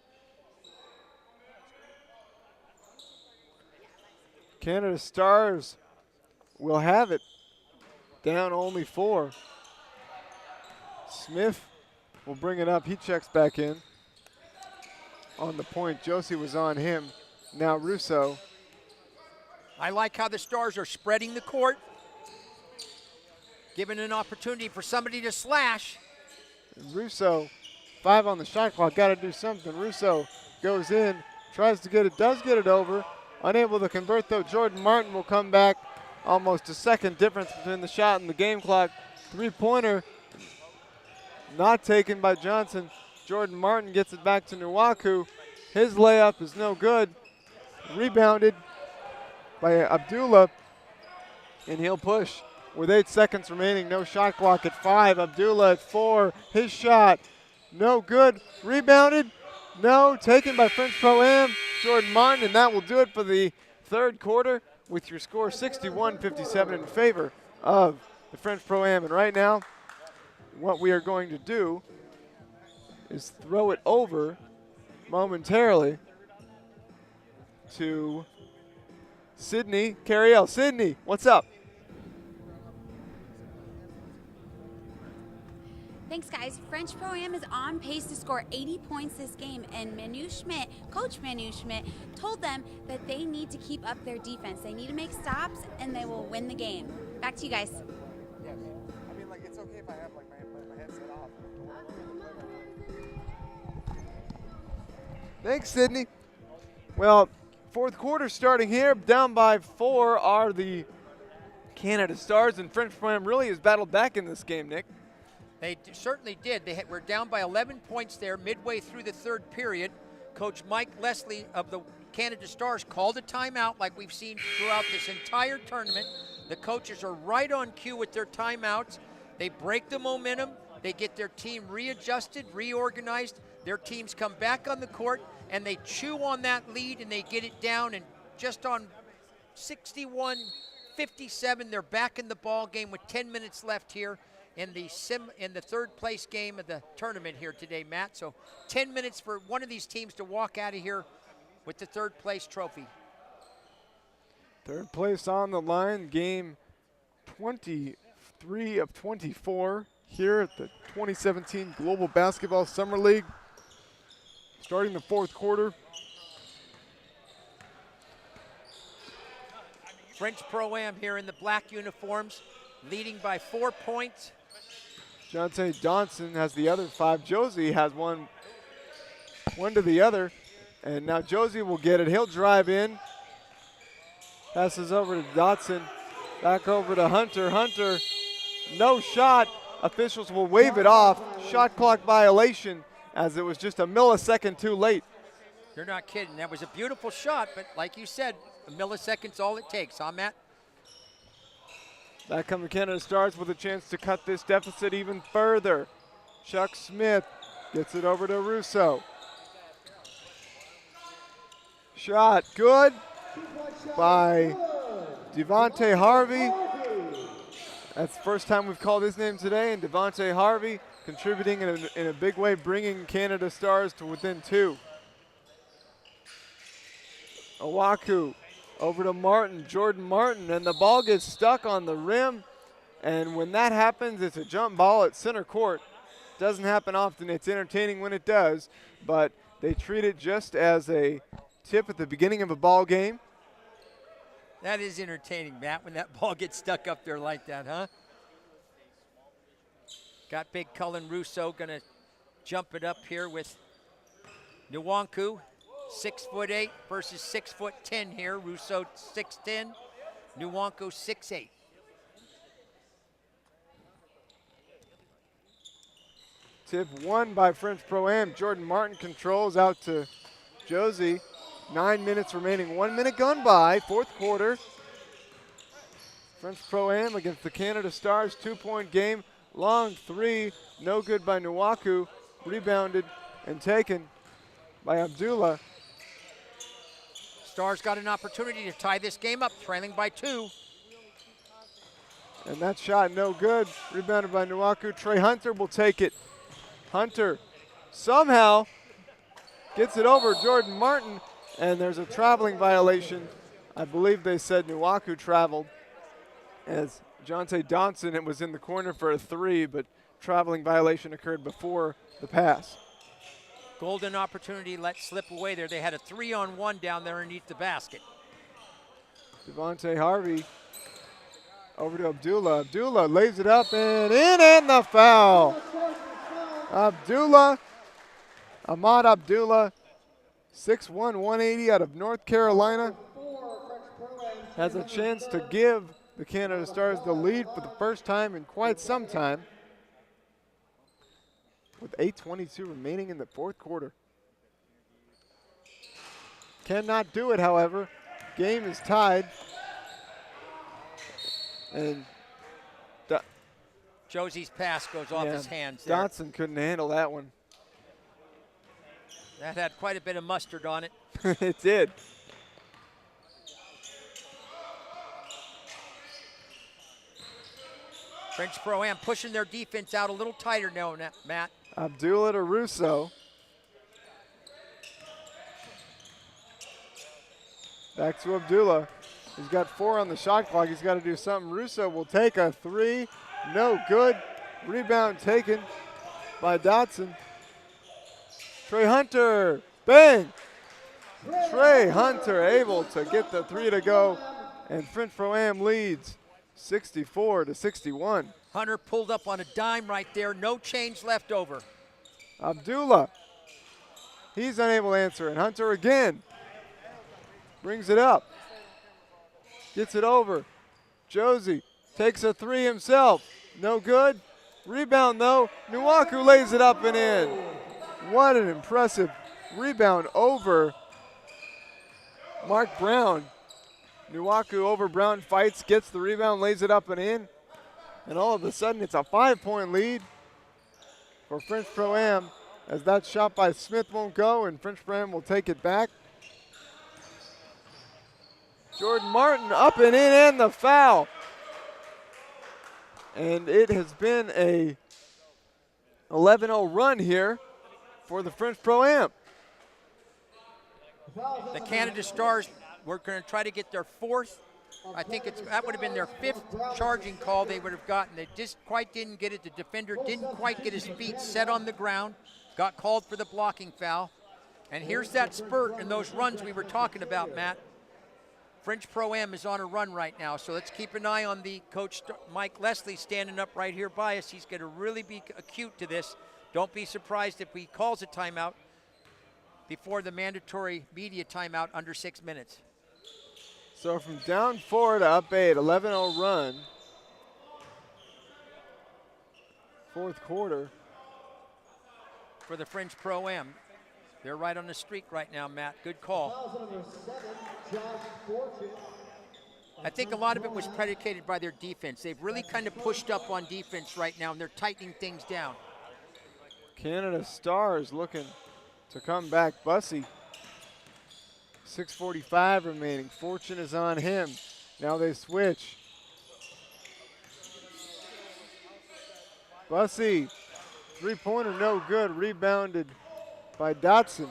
Canada Stars will have it. Down only 4. Smith will bring it up. He checks back in. On the point, Josie was on him. Now Russo.
I like how the Stars are spreading the court, giving an opportunity for somebody to slash.
Russo, 5 on the shot clock, got to do something. Russo goes in, tries to get it, does get it over. Unable to convert though, Jordan Martin will come back. Almost a second difference between the shot and the game clock. 3-pointer, not taken by Johnson. Jordan Martin gets it back to Nwaku. His layup is no good. Rebounded by Abdullah. And he'll push with 8 seconds remaining. No shot clock at 5. Abdullah at 4. His shot, no good. Rebounded, no. Taken by French Pro-Am, Jordan Martin. And that will do it for the third quarter with your score 61-57 in favor of the French Pro-Am. And right now, what we are going to do is throw it over momentarily to Sydney Carriel. Sydney, what's up?
Thanks, guys. French Pro-Am is on pace to score 80 points this game, and Coach Manu Schmidt, told them that they need to keep up their defense. They need to make stops, and they will win the game. Back to you guys.
Yes. I mean, like, it's okay if I have, like, my headset off. Thanks, Sydney. Well, fourth quarter starting here. Down by 4 are the Canada Stars, and French Pro-Am really has battled back in this game, Nick.
They certainly did. They were down by 11 points there midway through the third period. Coach Mike Leslie of the Canada Stars called a timeout like we've seen throughout this entire tournament. The coaches are right on cue with their timeouts. They break the momentum. They get their team readjusted, reorganized. Their teams come back on the court, and they chew on that lead, and they get it down. And just on 61-57, they're back in the ball game with 10 minutes left here in the third place game of the tournament here today, Matt. So 10 minutes for one of these teams to walk out of here with the third place trophy.
Third place on the line, game 23 of 24 here at the 2017 Global Basketball Summer League. Starting the fourth quarter.
French Pro-Am here in the black uniforms, leading by 4 points.
Jonte Johnson has the other 5. Josie has one to the other. And now Josie will get it. He'll drive in. Passes over to Dotson. Back over to Hunter. Hunter, no shot. Officials will wave it off. Shot clock violation as it was just a millisecond too late.
You're not kidding. That was a beautiful shot, but like you said, a millisecond's all it takes, huh, Matt?
Back come the Canada Stars with a chance to cut this deficit even further. Chuck Smith gets it over to Russo. Shot good by Devontae Harvey. That's the first time we've called his name today, and Devontae Harvey contributing in a big way, bringing Canada Stars to within 2. Owaku over to Martin, Jordan Martin, and the ball gets stuck on the rim. And when that happens, it's a jump ball at center court. Doesn't happen often. It's entertaining when it does, but they treat it just as a tip at the beginning of a ball game.
That is entertaining, Matt, when that ball gets stuck up there like that, huh? Got big Cullen Russo going to jump it up here with Nwanku. 6'8" versus 6'10" here. Russo 6'10", Nwanku 6'8".
Tip won by French Pro-Am. Jordan Martin controls out to Josie. 9 minutes remaining. 1 minute gone by. Fourth quarter. French Pro-Am against the Canada Stars. 2-point game. Long 3. No good by Nwaku. Rebounded and taken by Abdullah.
Stars got an opportunity to tie this game up, trailing by 2.
And that shot no good. Rebounded by Nwaku. Trey Hunter will take it. Hunter somehow gets it over Jordan Martin, and there's a traveling violation. I believe they said Nwaku traveled, as Jonte Johnson, it was in the corner for a 3, but traveling violation occurred before the pass.
Golden opportunity let slip away there. They had a 3-on-1 down there underneath the basket.
Devontae Harvey over to Abdullah. Abdullah lays it up and in, and the foul. Abdullah, Ahmad Abdullah, 6'1", 180 out of North Carolina, has a chance to give the Canada Stars the lead for the first time in quite some time, with 8:22 remaining in the fourth quarter. Cannot do it, however. Game is tied. And
Josie's pass goes off
yeah,
his hands there.
Dotson couldn't handle that one.
That had quite a bit of mustard on it.
It did.
French Pro-Am pushing their defense out a little tighter now, Matt.
Abdullah to Russo. Back to Abdullah. He's got 4 on the shot clock. He's got to do something. Russo will take a 3. No good. Rebound taken by Dotson. Trey Hunter. Bang! Trey Hunter able to get the 3 to go. And French Pro-Am leads 64-61.
Hunter pulled up on a dime right there. No change left over.
Abdullah. He's unable to answer. And Hunter again. Brings it up. Gets it over. Josie takes a 3 himself. No good. Rebound though. Nuwaku lays it up and in. What an impressive rebound over Mark Brown. Nuwaku over Brown, fights, gets the rebound, lays it up and in. And all of a sudden it's a 5-point lead for French Pro-Am as that shot by Smith won't go and French Pro-Am will take it back. Jordan Martin up and in and the foul. And it has been a 11-0 run here for the French Pro-Am.
The Canada Stars were going to try to get their 4th. I think that would have been their 5th charging call they would have gotten. They just quite didn't get it. The defender didn't quite get his feet set on the ground. Got called for the blocking foul. And here's that spurt and those runs we were talking about, Matt. French Pro-Am is on a run right now, so let's keep an eye on the coach, Mike Leslie, standing up right here by us. He's going to really be acute to this. Don't be surprised if he calls a timeout before the mandatory media timeout under 6 minutes.
So from down 4 to up 8, 11-0 run. 4th quarter.
For the French Pro-Am. They're right on the streak right now, Matt. Good call. I think a lot of it was predicated by their defense. They've really kind of pushed up on defense right now, and they're tightening things down.
Canada Stars looking to come back. Bussey, 6:45 remaining. Fortune is on him. Now they switch. Bussey, 3-pointer no good. Rebounded by Dotson.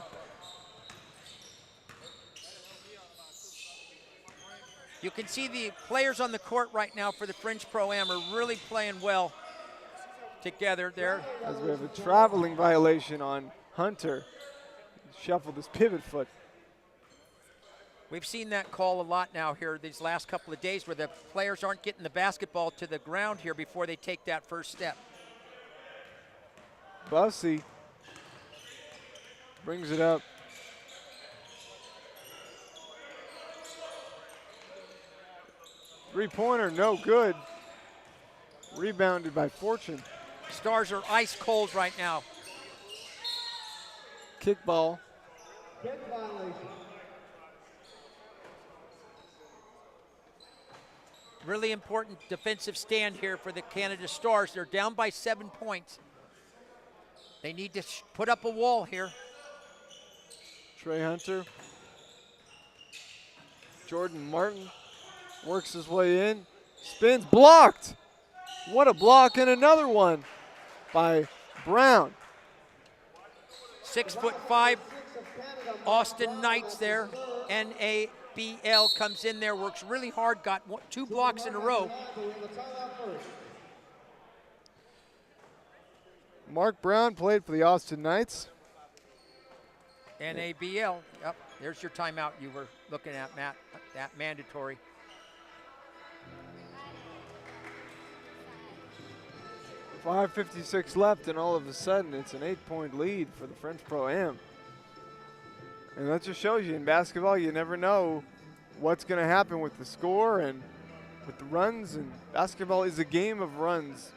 You can see the players on the court right now for the French Pro-Am are really playing well together there.
As we have a traveling violation on Hunter. Shuffled his pivot foot.
We've seen that call a lot now here these last couple of days where the players aren't getting the basketball to the ground here before they take that first step.
Bussey brings it up. Three-pointer, no good. Rebounded by Fortune.
Stars are ice cold right now.
Kickball.
Kick violation.
Really important defensive stand here for the Canada Stars. They're down by 7 points. They need to put up a wall here.
Trey Hunter. Jordan Martin works his way in. Spins, blocked. What a block, and another one by Brown.
6'5", Austin Knights there. NABL comes in there, works really hard, got 2 blocks in a row.
Mark Brown played for the Austin Knights.
NABL, yep, there's your timeout you were looking at, Matt, that mandatory.
.56 left, and all of a sudden it's an 8-point lead for the French Pro-Am. And that just shows you in basketball, you never know what's going to happen with the score and with the runs. And basketball is a game of runs.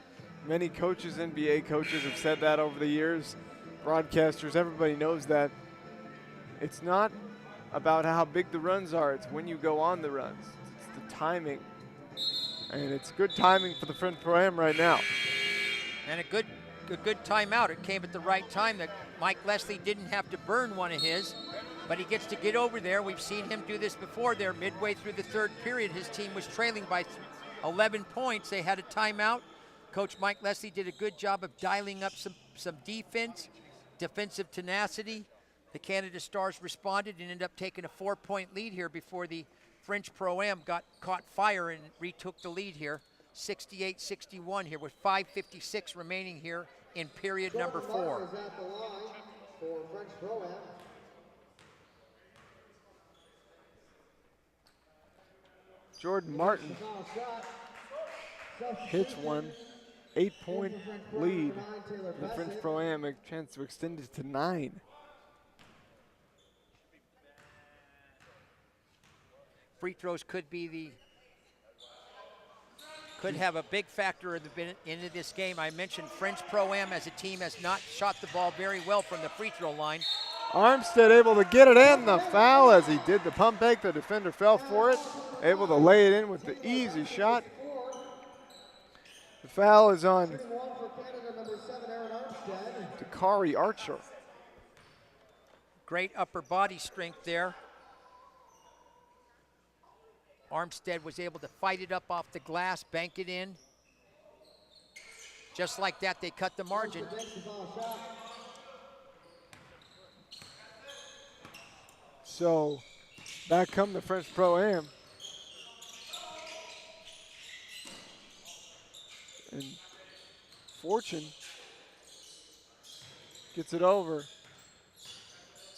Many coaches, NBA coaches, have said that over the years. Broadcasters, everybody knows that. It's not about how big the runs are. It's when you go on the runs. It's the timing. And it's good timing for the French Pro-Am right now.
And a good timeout. It came at the right time that Mike Leslie didn't have to burn one of his, but he gets to get over there. We've seen him do this before there. Midway through the third period, his team was trailing by 11 points. They had a timeout. Coach Mike Leslie did a good job of dialing up some defense, defensive tenacity. The Canada Stars responded and ended up taking a 4-point lead here before the French Pro-Am caught fire and retook the lead here. 68-61 here with 5:56 remaining here in period number 4.
Is at the line for French Pro-Am.
Jordan Martin
Foul shot.
hits one. 8-point lead. The French Pro-Am a chance to extend it to 9.
Free throws could have a big factor into this game. I mentioned French Pro-Am as a team has not shot the ball very well from the free throw line.
Armstead able to get it in, the foul as he did the pump fake. The defender fell for it, able to lay it in with the easy shot. The foul is on
One for Canada, number 7, Aaron Armstead.
Dakari Archer.
Great upper body strength there. Armstead was able to fight it up off the glass, bank it in. Just like that, they cut the margin.
So back come the French Pro-Am. And Fortune gets it over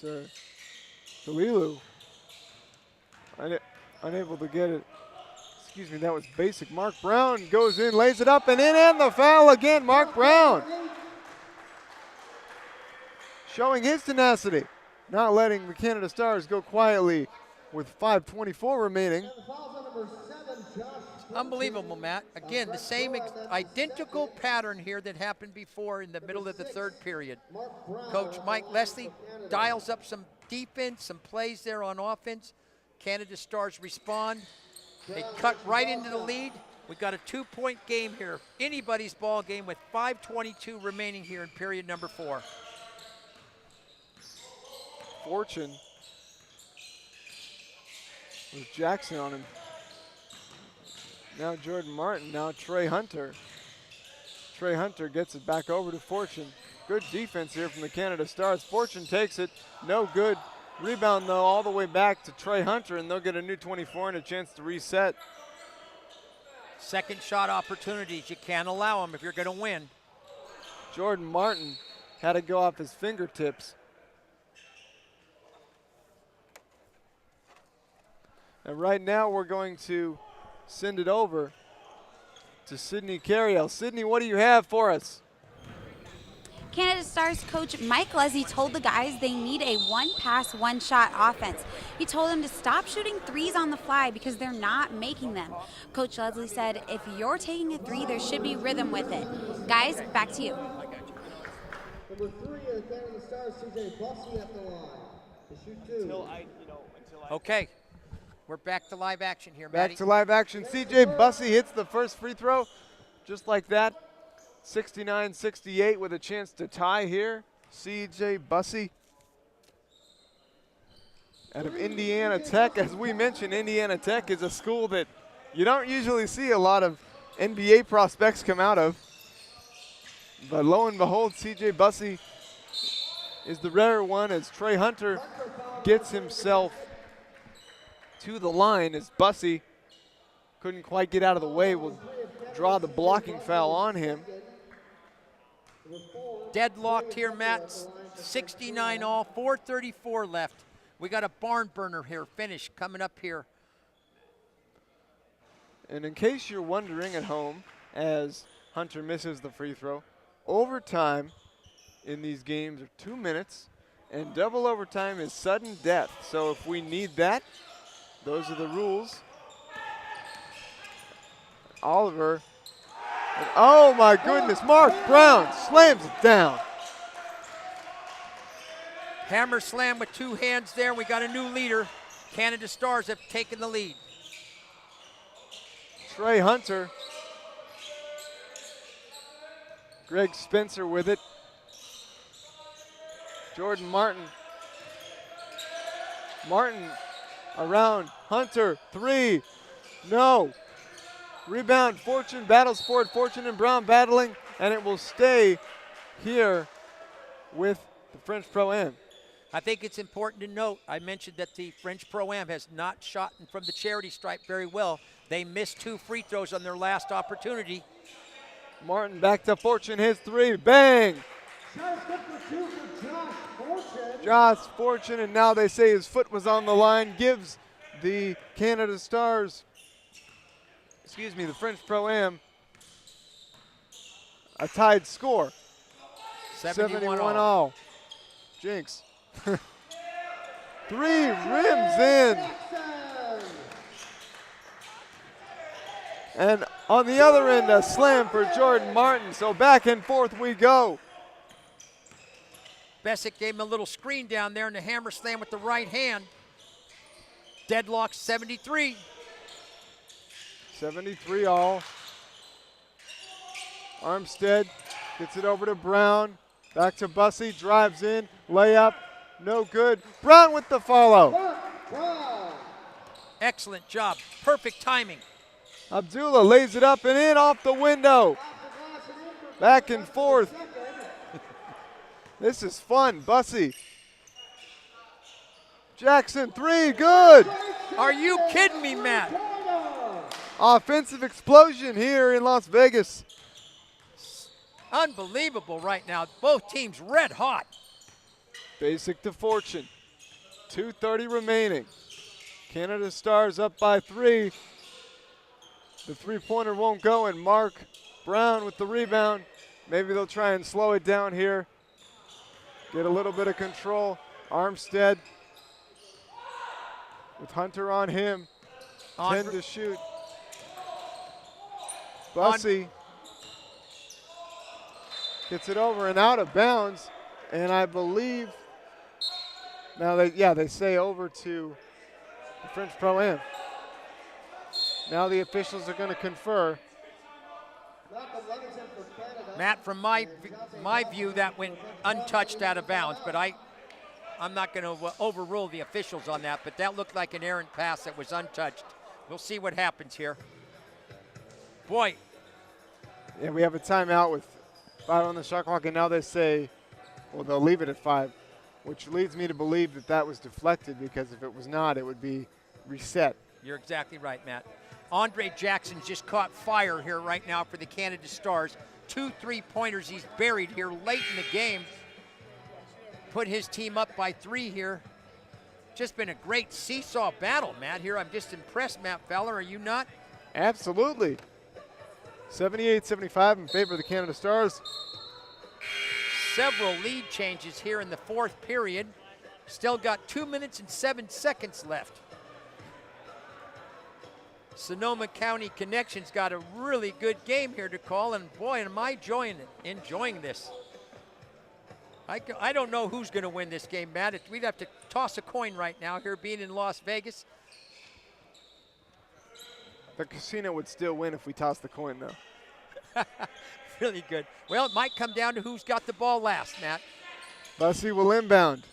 to Lilu. Unable to get it. Excuse me, that was basic. Mark Brown goes in, lays it up and in, and the foul again. Mark Brown showing his tenacity, not letting the Canada Stars go quietly with 5:24 remaining.
Unbelievable, Matt. Again, the same identical pattern here that happened before in the middle of the third period. Coach Mike Leslie dials up some defense, some plays there on offense. Canada Stars respond. They cut right into the lead. We got a 2-point game here. Anybody's ball game with 5:22 remaining here in period number 4.
Fortune with Jackson on him. Now Jordan Martin, now Trey Hunter. Trey Hunter gets it back over to Fortune. Good defense here from the Canada Stars. Fortune takes it, no good. Rebound, though, all the way back to Trey Hunter, and they'll get a new 24 and a chance to reset.
Second shot opportunities. You can't allow them if you're going to win.
Jordan Martin had to go off his fingertips. And right now we're going to send it over to Sydney Carriel. Sydney, what do you have for us?
Canada Stars coach Mike Leslie told the guys they need a one-pass, one-shot offense. He told them to stop shooting threes on the fly because they're not making them. Coach Leslie said, if you're taking a three, there should be rhythm with it. Guys, back to you.
Number 3 of the Canada Stars, CJ Bussey at the line to shoot 2.
Okay, we're back to live action here, Matty.
Back to live action. CJ Bussey hits the first free throw just like that. 69-68 with a chance to tie here. CJ Bussey out of Indiana Tech. As we mentioned, Indiana Tech is a school that you don't usually see a lot of NBA prospects come out of. But lo and behold, CJ Bussey is the rare one as Trey Hunter gets himself to the line as Bussey couldn't quite get out of the way. Will draw the blocking foul on him.
Deadlocked here, Matt. 69 all, 4:34 left. We got a barn burner here, finish coming up here.
And in case you're wondering at home, as Hunter misses the free throw, overtime in these games are 2 minutes, and double overtime is sudden death. So if we need that, those are the rules. Oliver. And oh my goodness, Mark Brown slams it down.
Hammer slam with 2 hands there. We got a new leader. Canada Stars have taken the lead.
Trey Hunter. Greg Spencer with it. Jordan Martin. Martin around Hunter, 3, no. Rebound, Fortune battles for it. Fortune and Brown battling, and it will stay here with the French Pro-Am.
I think it's important to note, I mentioned that the French Pro-Am has not shot from the charity stripe very well. They missed 2 free throws on their last opportunity.
Martin back to Fortune, his 3, bang!
Shot good for 2 for Josh Fortune.
Josh Fortune, and now they say his foot was on the line, gives the Canada Stars, the French Pro-Am, a tied score. 71 all. Jinx. 3 rims in. And on the other end, a slam for Jordan Martin. So back and forth we go.
Bessick gave him a little screen down there and the hammer slam with the right hand. Deadlock 73.
73 all. Armstead gets it over to Brown. Back to Bussey, drives in, layup, no good. Brown with the follow.
Excellent job, perfect timing.
Abdullah lays it up and in off the window. Back and forth. This is fun, Bussey. Jackson, 3, good.
Are you kidding me, Matt?
Offensive explosion here in Las Vegas.
Unbelievable right now. Both teams red hot.
Basic to Fortune. 2:30 remaining. Canada Stars up by 3. The three-pointer won't go, and Mark Brown with the rebound. Maybe they'll try and slow it down here. Get a little bit of control. Armstead with Hunter on him. 10 to shoot. Bussey gets it over and out of bounds, and I believe now they say over to the French Pro-Am. Now the officials are going to confer.
Matt, from my view, that went untouched out of bounds, but I'm not going to overrule the officials on that, but that looked like an errant pass that was untouched. We'll see what happens here. Boy.
Yeah, we have a timeout with 5 on the shot clock, and now they say, well, they'll leave it at 5, which leads me to believe that that was deflected, because if it was not, it would be reset.
You're exactly right, Matt. Andre Jackson's just caught fire here right now for the Canada Stars. 2 3-pointers he's buried here late in the game. Put his team up by 3 here. Just been a great seesaw battle, Matt, here. I'm just impressed, Matt Fowler. Are you not?
Absolutely. 78-75 in favor of the Canada Stars.
Several lead changes here in the 4th period. Still got 2 minutes and 7 seconds left. Sonoma County Connection's got a really good game here to call, and boy, am I enjoying this. I don't know who's going to win this game, Matt. We'd have to toss a coin right now here, being in Las Vegas.
The casino would still win if we tossed the coin, though.
Really good. Well, it might come down to who's got the ball last, Matt.
Bussey will inbound.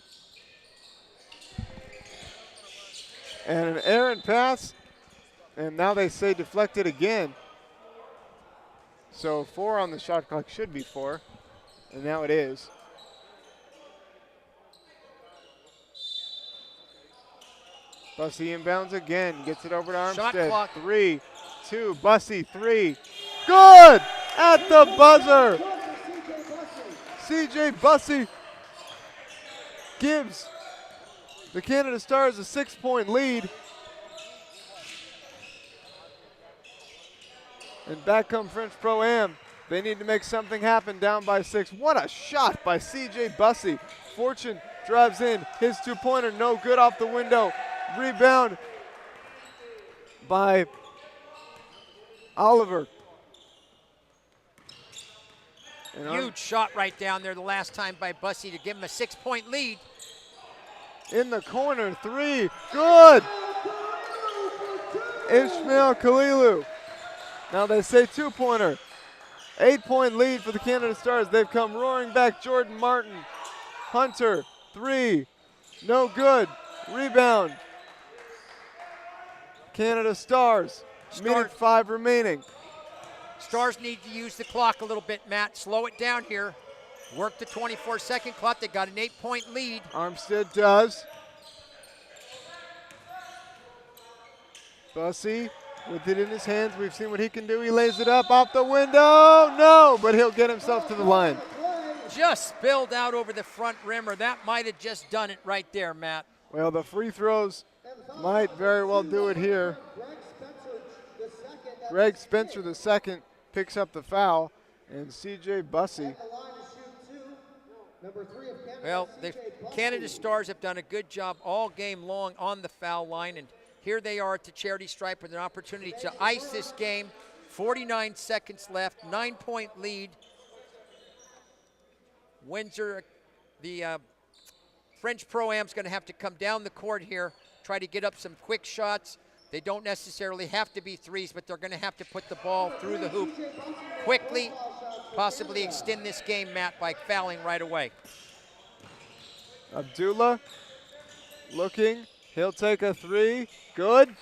And an errant pass. And now they say deflected again. So 4 on the shot clock should be 4. And now it is. Bussey inbounds again. Gets it over to Armstead.
Shot clock.
3, 2, Bussey, 3. Good! At the buzzer! CJ Bussey gives the Canada Stars a 6-point lead. And back come French Pro-Am. They need to make something happen, down by 6. What a shot by CJ Bussey. Fortune drives in. His 2-pointer, no good, off the window. Rebound by Oliver. And
Huge shot right down there the last time by Bussey to give him a 6-point lead.
In the corner, 3, good. Ishmael Kalilu. Now they say two-pointer. 8-point lead for the Canada Stars. They've come roaring back. Jordan Martin. Hunter, 3. No good. Rebound. Canada Stars. Minute 5 remaining.
Stars need to use the clock a little bit, Matt. Slow it down here. Work the 24-second clock. They got an 8-point lead.
Armstead does. Bussey with it in his hands. We've seen what he can do. He lays it up off the window. No, but he'll get himself to the line.
Just spilled out over the front rim, or that might have just done it right there, Matt.
Well, the free throws might very well do it here. Greg Spencer, the second, picks up the foul, and C.J. Bussey.
Well, the Canada Stars have done a good job all game long on the foul line, and here they are at the charity stripe with an opportunity to ice this game. 49 seconds left, 9-point lead. Windsor, the French Pro-Am's going to have to come down the court here, try to get up some quick shots. They don't necessarily have to be threes, but they're going to have to put the ball through the hoop quickly, possibly extend this game, Matt, by fouling right away.
Abdullah looking. He'll take a 3. Good.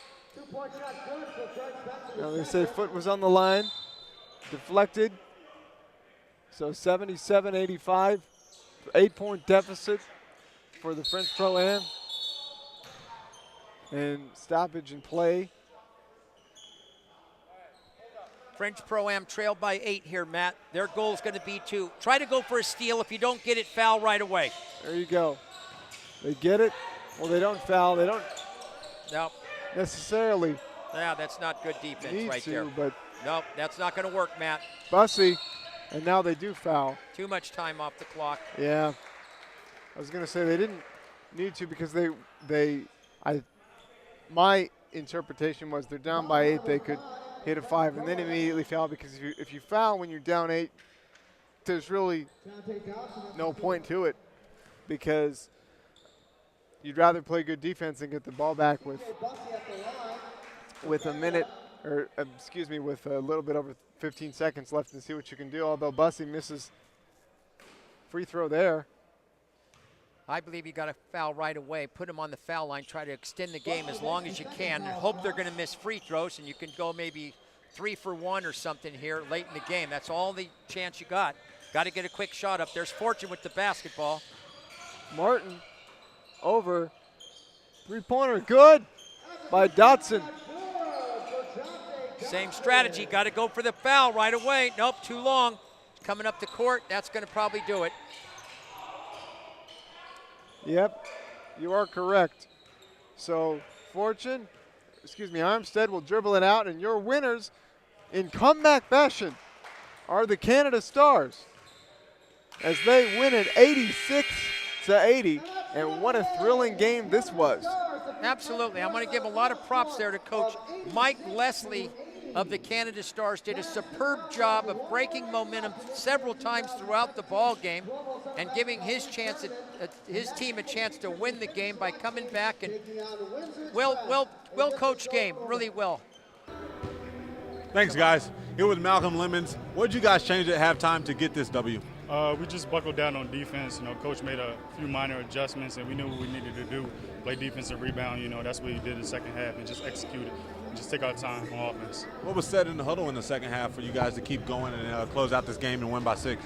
Now they say foot was on the line. Deflected. So 77-85. 8-point deficit for the French Pro-Am. And stoppage in play.
French Pro-Am trailed by 8 here, Matt. Their goal is going to be to try to go for a steal. If you don't get it, foul right away.
There you go. They get it. Well, they don't foul. They don't necessarily.
Yeah, that's not good defense
need
right
to,
there.
But
nope, that's not going to work, Matt.
Bussey, and now they do foul.
Too much time off the clock.
Yeah. I was going to say they didn't need to because my interpretation was they're down by 8, they could hit a 5 and then immediately foul, because if you foul when you're down 8, there's really no point to it, because you'd rather play good defense and get the ball back with a minute, or excuse me, with a little bit over 15 seconds left and see what you can do, although Bussey misses free throw there.
I believe you got to foul right away, put him on the foul line, try to extend the game as long as you can, and hope they're going to miss free throws, and you can go maybe 3 for 1 or something here late in the game. That's all the chance you got. Got to get a quick shot up. There's Fortune with the basketball.
Martin over. 3-pointer, good by Dotson.
Same strategy, got to go for the foul right away. Nope, too long. Coming up the court, that's going to probably do it.
Yep, you are correct. So Armstead will dribble it out, and your winners in comeback fashion are the Canada Stars, as they win it 86-80, and what a thrilling game this was.
Absolutely, I'm going to give a lot of props there to Coach Mike Leslie of the Canada Stars. Did a superb job of breaking momentum several times throughout the ball game and giving his team a chance to win the game by coming back, and well coached game, really well.
Thanks, guys. Here with Malcolm Lemons. What did you guys change at halftime to get this W?
We just buckled down on defense. Coach made a few minor adjustments, and we knew what we needed to do. Play defensive rebound. That's what we did in the second half, and just execute it. And just take our time on offense. What was said in the huddle in the second half for you guys to keep going and close out this game and win by 6?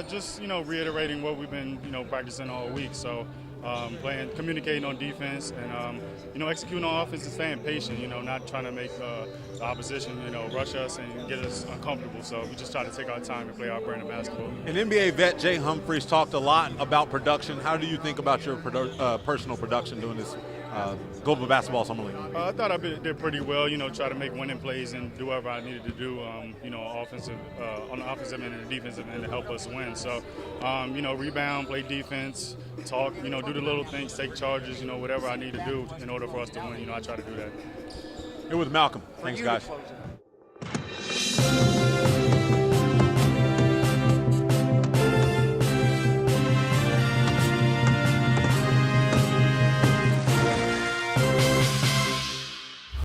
Just reiterating what we've been practicing all week. So communicating on defense, and executing on offense and staying patient. Not trying to make the opposition rush us and get us uncomfortable. So we just try to take our time and play our brand of basketball. An NBA vet, Jay Humphreys, talked a lot about production. How do you think about your personal production doing this Global Basketball Summer League? I thought I did pretty well. Try to make winning plays and do whatever I needed to do. On the offensive end and the defensive end to help us win. So, rebound, play defense, talk. Do the little things, take charges. Whatever I need to do in order for us to win. I try to do that. Here with Malcolm. Thanks, guys.